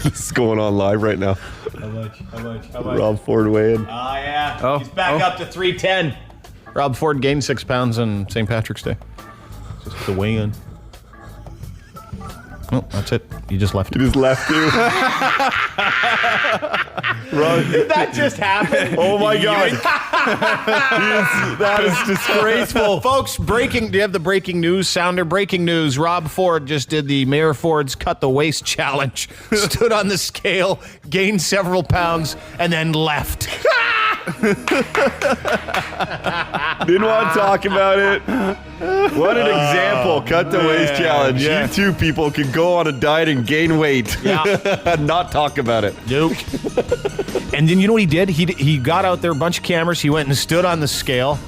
Speaker 5: This is going on live right now.
Speaker 4: How much?
Speaker 5: Rob Ford weighing.
Speaker 4: Oh, yeah. He's back up to 310. Rob Ford gained 6 pounds on St. Patrick's Day. Just the weigh-in. Oh, that's it. You just left.
Speaker 5: You just left, you.
Speaker 4: Did that just happen?
Speaker 5: Oh, my God. That is disgraceful.
Speaker 4: Folks, do you have the breaking news sounder? Breaking news. Rob Ford just did the Mayor Ford's Cut the Waist Challenge. Stood on the scale, gained several pounds, and then left.
Speaker 5: Didn't want to talk about it. What an example. Cut the waist challenge.
Speaker 4: Yeah.
Speaker 5: You two people can go on a diet and gain weight.
Speaker 4: Yeah.
Speaker 5: And not talk about it.
Speaker 4: Nope. And then you know what he did? He got out there, a bunch of cameras. He went and stood on the scale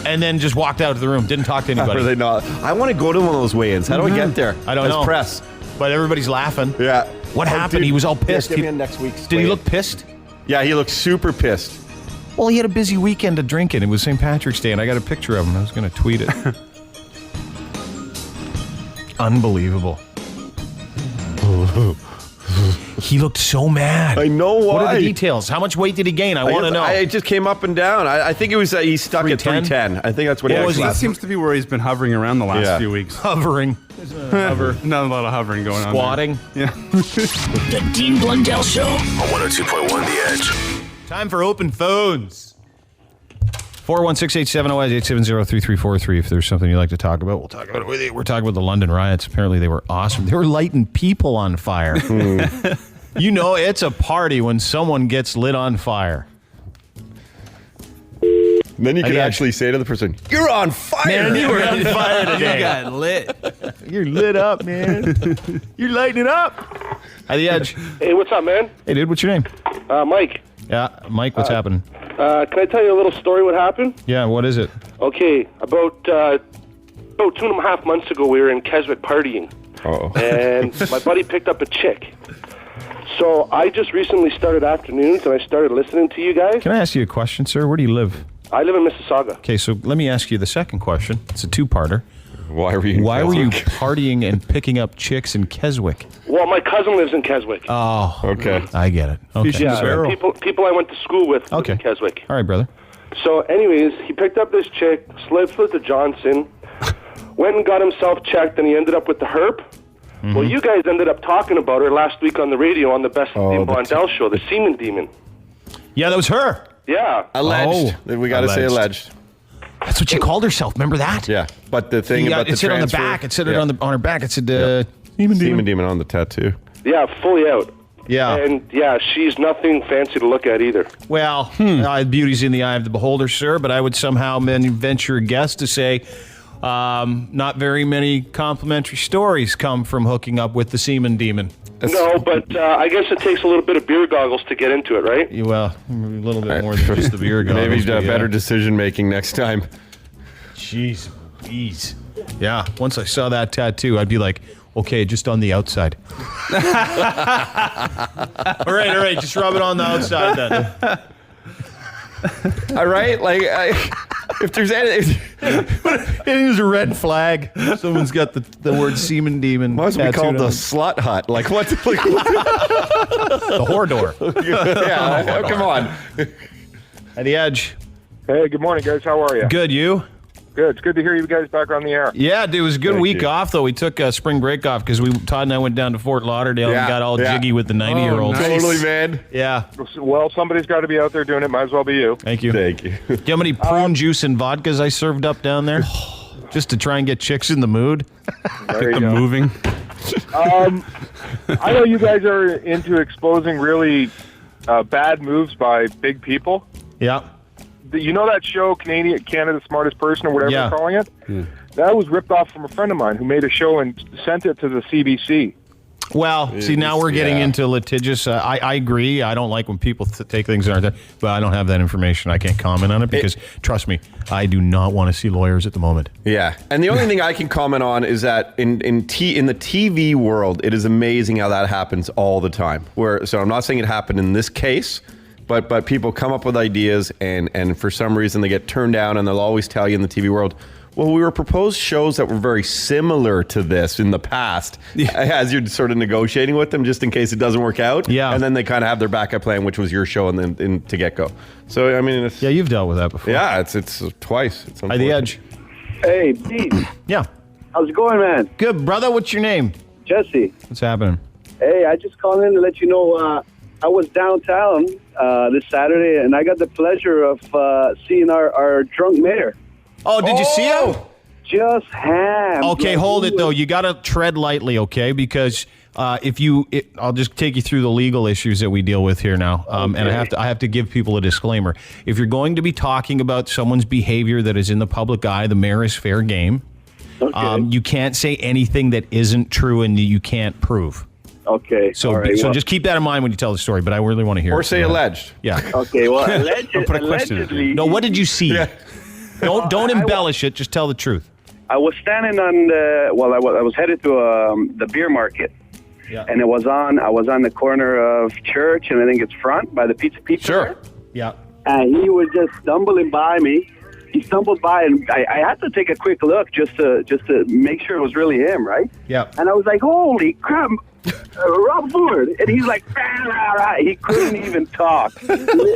Speaker 4: and then just walked out of the room. Didn't talk to anybody.
Speaker 5: Are they not? I want to go to one of those weigh-ins. How do I get there?
Speaker 4: I don't know.
Speaker 5: As press.
Speaker 4: But everybody's laughing.
Speaker 5: Yeah.
Speaker 4: What happened?
Speaker 5: Dude,
Speaker 4: he was all pissed.
Speaker 5: Give me a next week's
Speaker 4: Did he
Speaker 5: weigh-in.
Speaker 4: look pissed?
Speaker 5: Yeah, he looked super pissed.
Speaker 4: Well, he had a busy weekend of drinking. It was St. Patrick's Day, and I got a picture of him. I was going to tweet it. Unbelievable. He looked so mad.
Speaker 5: I know why.
Speaker 4: What are the details? How much weight did he gain? I want to know.
Speaker 5: It just came up and down. I think it was he stuck at 310. I think that's what he actually.
Speaker 6: That seems to be where he's been hovering around the last few weeks.
Speaker 4: Hovering.
Speaker 6: Not a lot of hovering going on.
Speaker 4: Squatting.
Speaker 6: Yeah.
Speaker 2: The Dean Blundell Show on 102.1 The Edge.
Speaker 4: Time for open phones. 416-870-870-3343. If there's something you'd like to talk about, we'll talk about it with you. We're talking about the London riots. Apparently they were awesome. They were lighting people on fire. You know, it's a party when someone gets lit on fire.
Speaker 5: Then you can actually say to the person, "You're on fire,
Speaker 4: man! You were on fire today.
Speaker 6: You got lit.
Speaker 4: You're lit up, man. You're lighting it up." At the Edge.
Speaker 12: Hey, what's up, man?
Speaker 4: Hey, dude, what's your name?
Speaker 12: Mike.
Speaker 4: Yeah, Mike. What's happening?
Speaker 12: Can I tell you a little story? What happened?
Speaker 4: Yeah, what is it?
Speaker 12: Okay, about 2.5 months ago, we were in Keswick partying, and my buddy picked up a chick. So I just recently started afternoons, and I started listening to you guys.
Speaker 4: Can I ask you a question, sir? Where do you live?
Speaker 12: I live in Mississauga.
Speaker 4: Okay, so let me ask you the second question. It's a two-parter.
Speaker 5: Why were you
Speaker 4: partying and picking up chicks in Keswick?
Speaker 12: Well, my cousin lives in Keswick.
Speaker 4: Oh,
Speaker 5: okay.
Speaker 4: I get it. Okay.
Speaker 12: Yeah, people I went to school with live in Keswick.
Speaker 4: All right, brother.
Speaker 12: So anyways, he picked up this chick, slept with the Johnson, went and got himself checked, and he ended up with the herp. Mm-hmm. Well, you guys ended up talking about her last week on the radio on the Best Dean Blundell Show, the Semen Demon.
Speaker 4: Yeah, that was her.
Speaker 12: Yeah.
Speaker 5: Alleged. We got to say alleged.
Speaker 4: That's what she called herself. Remember that?
Speaker 5: Yeah. But the thing about the
Speaker 4: it said
Speaker 5: transfer,
Speaker 4: on the back. It said it on her back. It said
Speaker 5: Semen Demon on the tattoo.
Speaker 12: Yeah, fully out.
Speaker 4: Yeah.
Speaker 12: And yeah, she's nothing fancy to look at either.
Speaker 4: Well, beauty's in the eye of the beholder, sir, but I would somehow venture a guess to say not very many complimentary stories come from hooking up with the Semen Demon.
Speaker 12: No, but I guess it takes a little bit of beer goggles to get into it, right?
Speaker 4: Well, a little bit more than just the beer goggles.
Speaker 5: Maybe better decision making next time.
Speaker 4: Jeez. Yeah, once I saw that tattoo, I'd be like, okay, just on the outside. All right, just rub it on the outside then.
Speaker 5: All right, like if there's any,
Speaker 4: it is a red flag. Someone's got the word Semen Demon.
Speaker 5: Why is it called the slut hut? Like what? The
Speaker 4: whore door.
Speaker 5: Yeah, come on.
Speaker 4: At the Edge.
Speaker 12: Hey, good morning, guys. How are you?
Speaker 4: Good, you?
Speaker 12: Good. It's good to hear you guys back on the air.
Speaker 4: Yeah, dude, it was a good week off, though. We took spring break off because Todd and I went down to Fort Lauderdale and got all jiggy with the 90-year-olds.
Speaker 12: Nice.
Speaker 5: Totally, man.
Speaker 4: Yeah.
Speaker 12: Well, somebody's got to be out there doing it. Might as well be you.
Speaker 4: Thank you.
Speaker 5: Do
Speaker 4: you know how many prune juice and vodkas I served up down there? Just to try and get chicks in the mood.
Speaker 12: Get
Speaker 6: them moving.
Speaker 12: I know you guys are into exposing really bad moves by big people.
Speaker 4: Yeah.
Speaker 12: You know that show, Canada's Smartest Person, or whatever they're calling it?
Speaker 6: Yeah.
Speaker 12: That was ripped off from a friend of mine who made a show and sent it to the CBC.
Speaker 4: Well, see, now we're getting into litigious. I agree. I don't like when people take things that aren't there, but I don't have that information. I can't comment on it because, trust me, I do not want to see lawyers at the moment.
Speaker 5: Yeah, and the only thing I can comment on is that in the TV world, it is amazing how that happens all the time. So I'm not saying it happened in this case, but people come up with ideas and for some reason they get turned down, and they'll always tell you in the TV world, well, we were proposed shows that were very similar to this in the past, as you're sort of negotiating with them just in case it doesn't work out.
Speaker 4: Yeah.
Speaker 5: And then they kind of have their backup plan, which was your show and then to get go. So, I mean, it's...
Speaker 4: Yeah, you've dealt with that before.
Speaker 5: Yeah, it's twice. It's
Speaker 4: By the Edge.
Speaker 12: Hey, Pete.
Speaker 4: Yeah.
Speaker 12: How's it going, man?
Speaker 4: Good, brother. What's your name?
Speaker 12: Jesse.
Speaker 4: What's happening?
Speaker 12: Hey, I just called in to let you know I was downtown this Saturday, and I got the pleasure of seeing our drunk mayor.
Speaker 4: Oh, did you see him?
Speaker 12: Just ham.
Speaker 4: Okay, hold it, though. You got to tread lightly, okay? Because I'll just take you through the legal issues that we deal with here now. And I have to give people a disclaimer. If you're going to be talking about someone's behavior that is in the public eye, the mayor is fair game. Okay. You can't say anything that isn't true and that you can't prove.
Speaker 12: Okay.
Speaker 4: So just keep that in mind when you tell the story, but I really want to hear it.
Speaker 5: Or say alleged.
Speaker 4: Yeah.
Speaker 12: Okay, well,
Speaker 6: allegedly.
Speaker 4: No, what did you see? Yeah. Don't embellish it. Just tell the truth.
Speaker 12: I was standing on I was headed to the beer market.
Speaker 4: Yeah.
Speaker 12: And I was on the corner of Church, and I think it's Front by the Pizza.
Speaker 5: Sure.
Speaker 4: Yeah.
Speaker 12: And he was just stumbling by me. He stumbled by, and I had to take a quick look just to make sure it was really him, right?
Speaker 4: Yeah.
Speaker 12: And I was like, holy crap.
Speaker 8: Rob Ford. And he's like, rah, rah, rah. He couldn't even talk.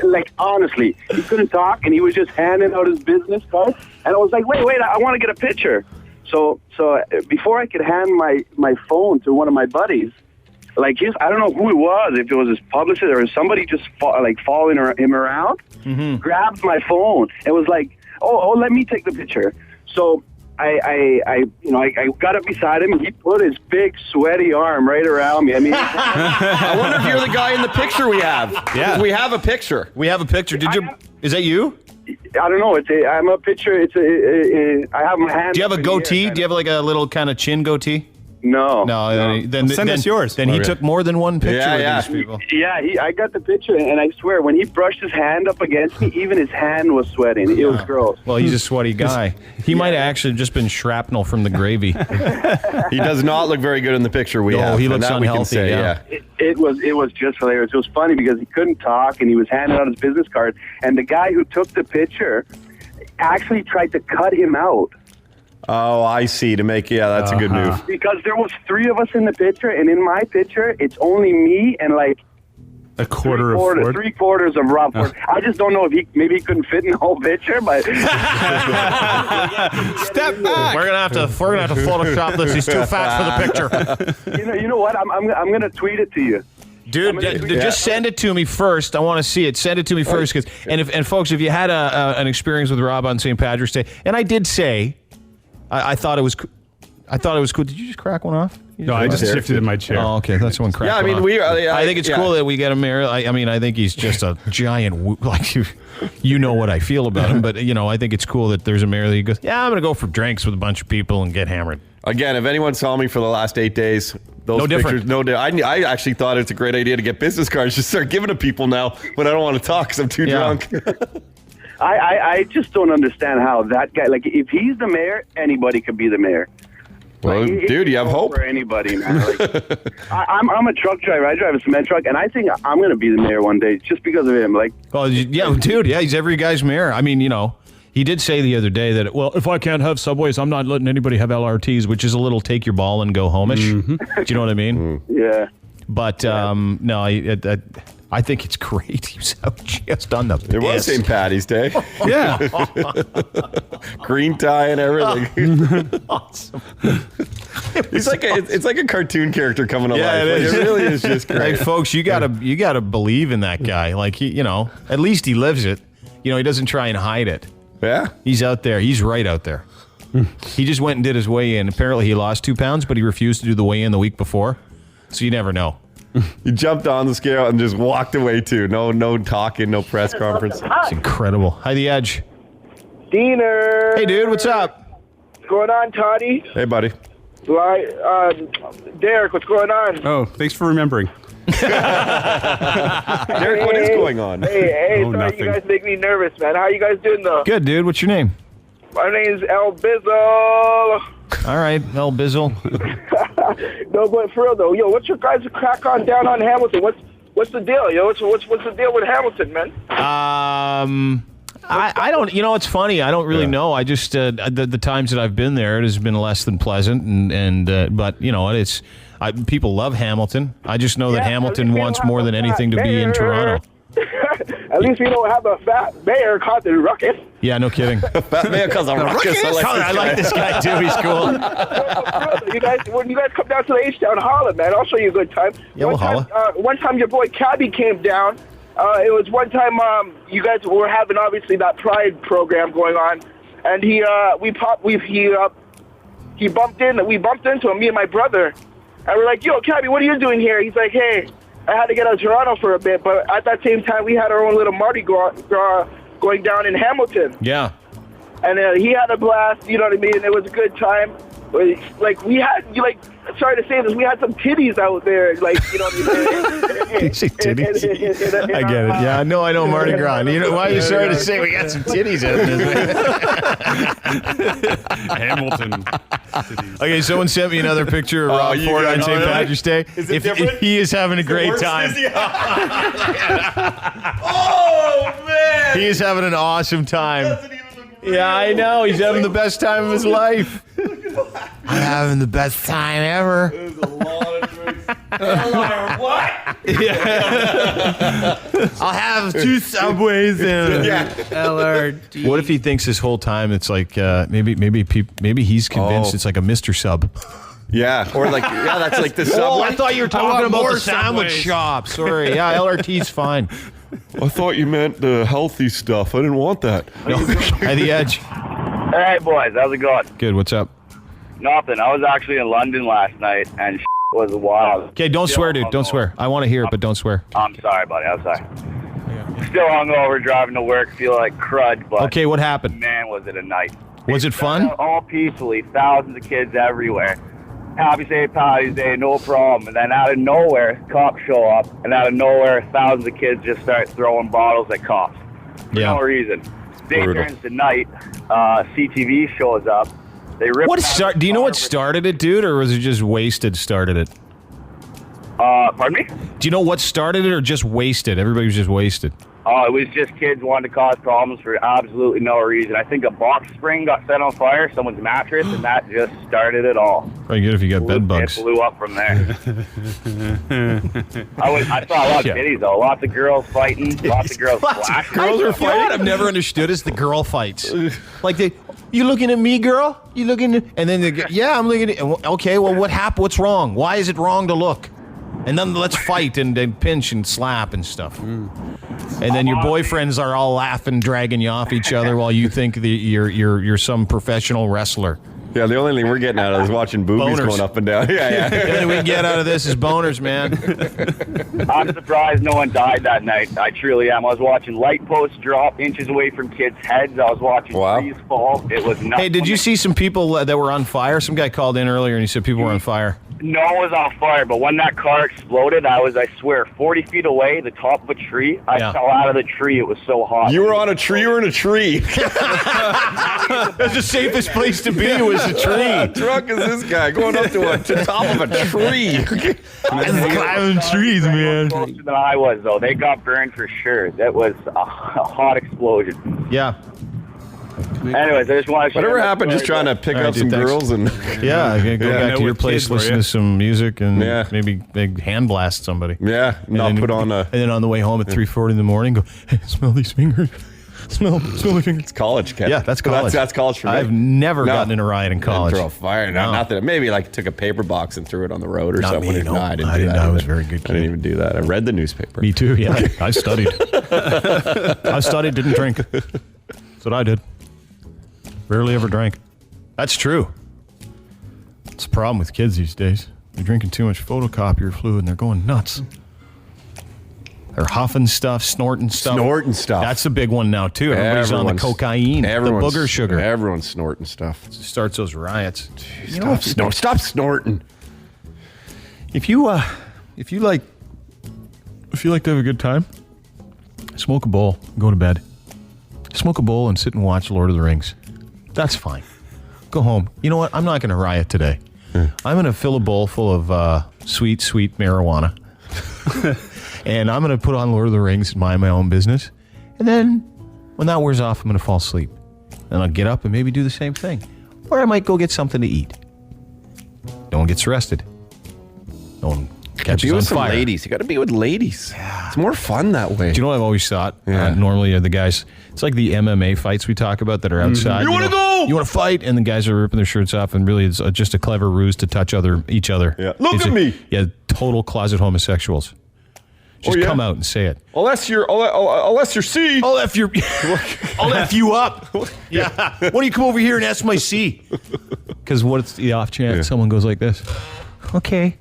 Speaker 8: Like, honestly, he couldn't talk, and he was just handing out his business card. And I was like, wait, I want to get a picture. So before I could hand my phone to one of my buddies, like I don't know who it was, if it was his publicist or somebody just following him around, grabbed my phone and was like, oh, let me take the picture. So I got up beside him, and he put his big sweaty arm right around me. I mean,
Speaker 5: I wonder if you're the guy in the picture we have.
Speaker 4: Yeah,
Speaker 5: we have a picture.
Speaker 4: We have a picture. Is that you?
Speaker 8: I don't know. I'm a picture. I have my hand.
Speaker 4: Do you have a goatee? Do you have like a little kind of chin goatee?
Speaker 8: No.
Speaker 4: Then send us yours. Then he took more than one picture with these people.
Speaker 8: Yeah, I got the picture, and I swear, when he brushed his hand up against me, even his hand was sweating. It was gross.
Speaker 4: Well, he's a sweaty guy. He might have actually just been shrapnel from the gravy.
Speaker 5: He does not look very good in the picture we have.
Speaker 4: He looks unhealthy.
Speaker 5: We can say, yeah.
Speaker 8: It was just hilarious. It was funny because he couldn't talk, and he was handing out his business card, and the guy who took the picture actually tried to cut him out.
Speaker 5: Oh, I see. To make, that's a good move.
Speaker 8: Because there was 3 of us in the picture, and in my picture, it's only me and like
Speaker 6: a quarter of Ford.
Speaker 8: 3/4 of Rob Ford. I just don't know if maybe he couldn't fit in the whole picture, but
Speaker 4: step back. We're gonna have to Photoshop this. He's too fat for the
Speaker 8: picture. You know what? I'm gonna tweet it to you.
Speaker 4: Dude, just send it to me first. I want to see it. Send it to me first, and folks, if you had an experience with Rob on St. Patrick's Day, and I did say. I thought it was cool. Did you just crack one off?
Speaker 6: No, I just shifted in my chair.
Speaker 4: Oh, okay. That's one crack.
Speaker 5: Yeah, I mean,
Speaker 4: I think it's cool that we get him here. I mean, I think he's just a giant. You know what I feel about him, but I think it's cool that there's a mayor that he goes, yeah, I'm going to go for drinks with a bunch of people and get hammered.
Speaker 5: Again, if anyone saw me for the last 8 days, those pictures, I actually thought it's a great idea to get business cards. Just start giving to people now when I don't want to talk because I'm too drunk.
Speaker 8: I just don't understand how that guy, like, if he's the mayor, anybody could be the mayor.
Speaker 5: Well,
Speaker 8: like,
Speaker 5: dude, you have hope
Speaker 8: for anybody, man. Like, I'm a truck driver. I drive a cement truck, and I think I'm going to be the mayor one day just because of him. Like,
Speaker 4: well, yeah, dude, yeah, he's every guy's mayor. I mean, he did say the other day that, well, if I can't have subways, I'm not letting anybody have LRTs, which is a little take your ball and go home-ish. Do you know what I mean?
Speaker 8: Yeah.
Speaker 4: But no, I think it's great. He was out just on the piss.
Speaker 5: It was St. Paddy's Day.
Speaker 4: Yeah.
Speaker 5: Green tie and everything.
Speaker 4: Awesome.
Speaker 5: It's like a cartoon character coming to life.
Speaker 4: It is.
Speaker 5: It really is just great.
Speaker 4: Hey, folks, you gotta believe in that guy. Like at least he lives it. He doesn't try and hide it.
Speaker 5: Yeah.
Speaker 4: He's out there. He's right out there. He just went and did his weigh-in. Apparently he lost 2 pounds, but he refused to do the weigh-in the week before. So you never know.
Speaker 5: He jumped on the scale and just walked away too. No talking, no press conference.
Speaker 4: It's incredible. Hi, The Edge.
Speaker 14: Diener.
Speaker 4: Hey, dude. What's up?
Speaker 14: What's going on, Toddy?
Speaker 5: Hey, buddy.
Speaker 14: Derek, what's going on?
Speaker 6: Oh, thanks for remembering.
Speaker 5: Derek, what is going on?
Speaker 14: Hey, sorry,
Speaker 6: nothing.
Speaker 14: you guys make me nervous, man. How are you guys doing, though?
Speaker 4: Good, dude. What's your name?
Speaker 14: My name's El Bizzle.
Speaker 4: All right, El Bizzle.
Speaker 14: No, but for real though, what's your guys' crack on down on Hamilton? What's the deal, What's the deal with Hamilton, man?
Speaker 4: I don't. It's funny. I don't really know. I just the times that I've been there, it has been less than pleasant, but it's people love Hamilton. I just know that Hamilton wants more than anything to be in Toronto.
Speaker 14: At least we don't have a fat mayor causing a ruckus.
Speaker 4: Yeah, no kidding.
Speaker 5: Fat mayor causing a ruckus.
Speaker 4: I like this guy too. He's cool.
Speaker 14: When you guys come down to the H-Town, holla, man. I'll show you a good time.
Speaker 4: Yeah, we'll holla.
Speaker 14: One time your boy Cabby came down. It was one time you guys were having obviously that Pride program going on, and we bumped into him, me and my brother, and we're like, yo, Cabby, what are you doing here? He's like, hey, I had to get out of Toronto for a bit, but at that same time, we had our own little Mardi Gras going down in Hamilton.
Speaker 4: Yeah.
Speaker 14: And he had a blast, you know what I mean? It was a good time. Like, we had, sorry to say this, we had some titties out there, like, you know what I mean?
Speaker 4: You say titties? I get it. Yeah, I know Mardi Gras. Why are you sorry to say we got some titties out there?
Speaker 6: Hamilton.
Speaker 4: Okay, someone sent me another picture of Rob Ford on St. Patrick's Day.
Speaker 5: Is it different?
Speaker 4: He is having a great time.
Speaker 5: Oh, man.
Speaker 4: He is having an awesome time. Yeah, I know. He's having the best time of his life. I'm having the best time ever.
Speaker 5: There's a lot of drinks.
Speaker 3: What?
Speaker 4: I'll have 2 Subways and
Speaker 3: LRD.
Speaker 4: What if he thinks this whole time it's like maybe he's convinced it's like a Mr. Sub?
Speaker 5: Yeah, or like that's like the Subway.
Speaker 4: Oh, I thought you were talking about the sandwich shop. Sorry, yeah, LRT's fine.
Speaker 5: I thought you meant the healthy stuff. I didn't want that.
Speaker 4: No. At the Edge.
Speaker 13: Hey, boys, how's it going?
Speaker 4: Good. What's up?
Speaker 13: Nothing. I was actually in London last night, and was wild.
Speaker 4: Okay, don't swear, dude. Don't swear. I want to hear it, but don't swear.
Speaker 13: I'm sorry, buddy. I'm sorry. Still hungover, driving to work, feel like crud, but
Speaker 4: Okay, what happened?
Speaker 13: man, was it a night.
Speaker 4: Was it fun?
Speaker 13: All peacefully, thousands of kids everywhere. Happy St. Patty's Day, no problem. And then out of nowhere, cops show up, and out of nowhere, thousands of kids just start throwing bottles at cops. For no reason. Day turns to night, CTV shows up. They rip.
Speaker 4: Do you know what started it, dude, or was it just Wasted started it?
Speaker 13: Pardon me?
Speaker 4: Do you know what started it, or just Wasted? Everybody was just wasted.
Speaker 13: Oh, it was just kids wanting to cause problems for absolutely no reason. I think a box spring got set on fire, someone's mattress, and that just started it all.
Speaker 4: Probably good if you got bed bugs.
Speaker 13: It blew up from there. I saw a lot of videos, though. Lots of girls fighting, lots of girls flashing.
Speaker 4: Girls are fighting. You know what I've never understood is the girl fights. Like you looking at me, girl? You looking at, and then they go, yeah, I'm looking at, okay, well, what happened? What's wrong? Why is it wrong to look? And then let's fight and then pinch and slap and stuff. And then your boyfriends are all laughing, dragging you off each other while you think you're some professional wrestler.
Speaker 5: Yeah, the only thing we're getting out of is watching boobies going up and down. Yeah.
Speaker 4: The only thing we can get out of this is boners, man.
Speaker 13: I'm surprised no one died that night. I truly am. I was watching light posts drop inches away from kids' heads. I was watching trees fall. It was nuts.
Speaker 4: Hey, did you see some people that were on fire? Some guy called in earlier and he said people were on fire.
Speaker 13: No one was on fire, but when that car exploded, I swear, 40 feet away, the top of a tree. I fell out of the tree. It was so hot.
Speaker 5: You were on a tree. You were in a tree.
Speaker 4: That's the safest place to be was a tree.
Speaker 5: How drunk is this guy going up to the top of a tree?
Speaker 4: Climbing trees, man.
Speaker 13: Closer than I was, though. They got burned for sure. That was a hot explosion.
Speaker 4: Yeah.
Speaker 13: Anyways, I just want to share.
Speaker 5: Whatever happened, just trying to pick up some girls and
Speaker 4: go back to your place, listen to some music, and maybe hand blast somebody.
Speaker 5: Yeah, put on a.
Speaker 4: And then on the way home at 3:40 in the morning, go, hey, smell these fingers. Smell the fingers.
Speaker 5: It's college, Ken.
Speaker 4: Yeah, that's college.
Speaker 5: That's college for me.
Speaker 4: I've never gotten in a riot in college.
Speaker 5: Throw a fire. No. Not that. Maybe took a paper box and threw it on the road or something.
Speaker 4: Me,
Speaker 5: no, I didn't
Speaker 4: do that.
Speaker 5: I
Speaker 4: was a very good kid.
Speaker 5: I didn't even do that. I read the newspaper.
Speaker 4: Me too. Yeah, I studied. I studied, didn't drink. That's what I did. Rarely ever drank. That's true. It's a problem with kids these days. They're drinking too much photocopier fluid and they're going nuts. They're huffing stuff, snorting stuff. That's a big one now, too. Everybody's on the cocaine, the booger sugar.
Speaker 5: Everyone's snorting stuff.
Speaker 4: It starts those riots.
Speaker 5: Jeez, stop snorting.
Speaker 4: If you like to have a good time, smoke a bowl, go to bed. Smoke a bowl and sit and watch Lord of the Rings. That's fine. Go home. You know what? I'm not going to riot today. I'm going to fill a bowl full of sweet marijuana. And I'm going to put on Lord of the Rings and mind my own business. And then when that wears off, I'm going to fall asleep. And I'll get up and maybe do the same thing. Or I might go get something to eat. No one gets arrested. No one catches on fire.
Speaker 5: Ladies. You got to be with ladies. Yeah. It's more fun that way.
Speaker 4: Do you know what I've always thought? Normally the guys, it's like the MMA fights we talk about that are outside.
Speaker 5: You want to go?
Speaker 4: You want to fight? And the guys are ripping their shirts off, and really it's just a clever ruse to touch each other.
Speaker 5: Yeah. Look at me.
Speaker 4: Yeah, total closet homosexuals. Just come out and say it.
Speaker 5: I'll F your C.
Speaker 4: I'll F you up. Yeah. Why don't you come over here and ask my C? Because what's the off chance someone goes like this? Okay.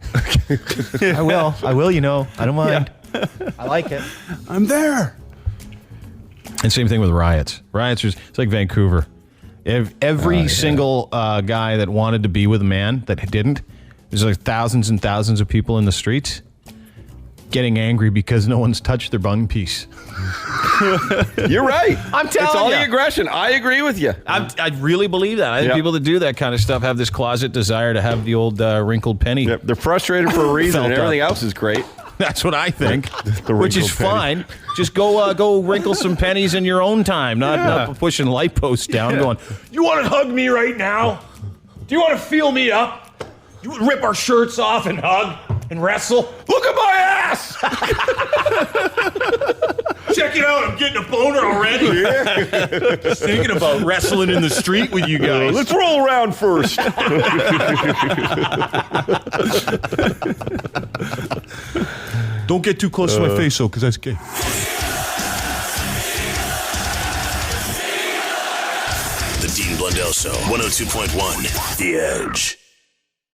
Speaker 4: I will, I don't mind. Yeah. I like it.
Speaker 6: I'm there.
Speaker 4: And same thing with riots. It's like Vancouver. Every single guy that wanted to be with a man that didn't, there's like thousands and thousands of people in the streets getting angry because no one's touched their bung piece.
Speaker 5: You're right.
Speaker 4: I'm telling you.
Speaker 5: It's all the aggression. I agree with you.
Speaker 4: I really believe that. I think people that do that kind of stuff have this closet desire to have the old wrinkled penny.
Speaker 5: Yep. They're frustrated for a reason, and everything else is great.
Speaker 4: That's what I think, which is fine. Just go wrinkle some pennies in your own time, not pushing light posts down going, you want to hug me right now? Do you want to feel me up? You rip our shirts off and hug
Speaker 3: and wrestle?
Speaker 5: Look at my ass!
Speaker 3: Check it out, I'm getting a boner already. Just thinking about wrestling in the street with you guys.
Speaker 5: Let's roll around first.
Speaker 3: Don't get too close to my face, though, because that's gay.
Speaker 2: The Dean Blundell Show, 102.1 The Edge.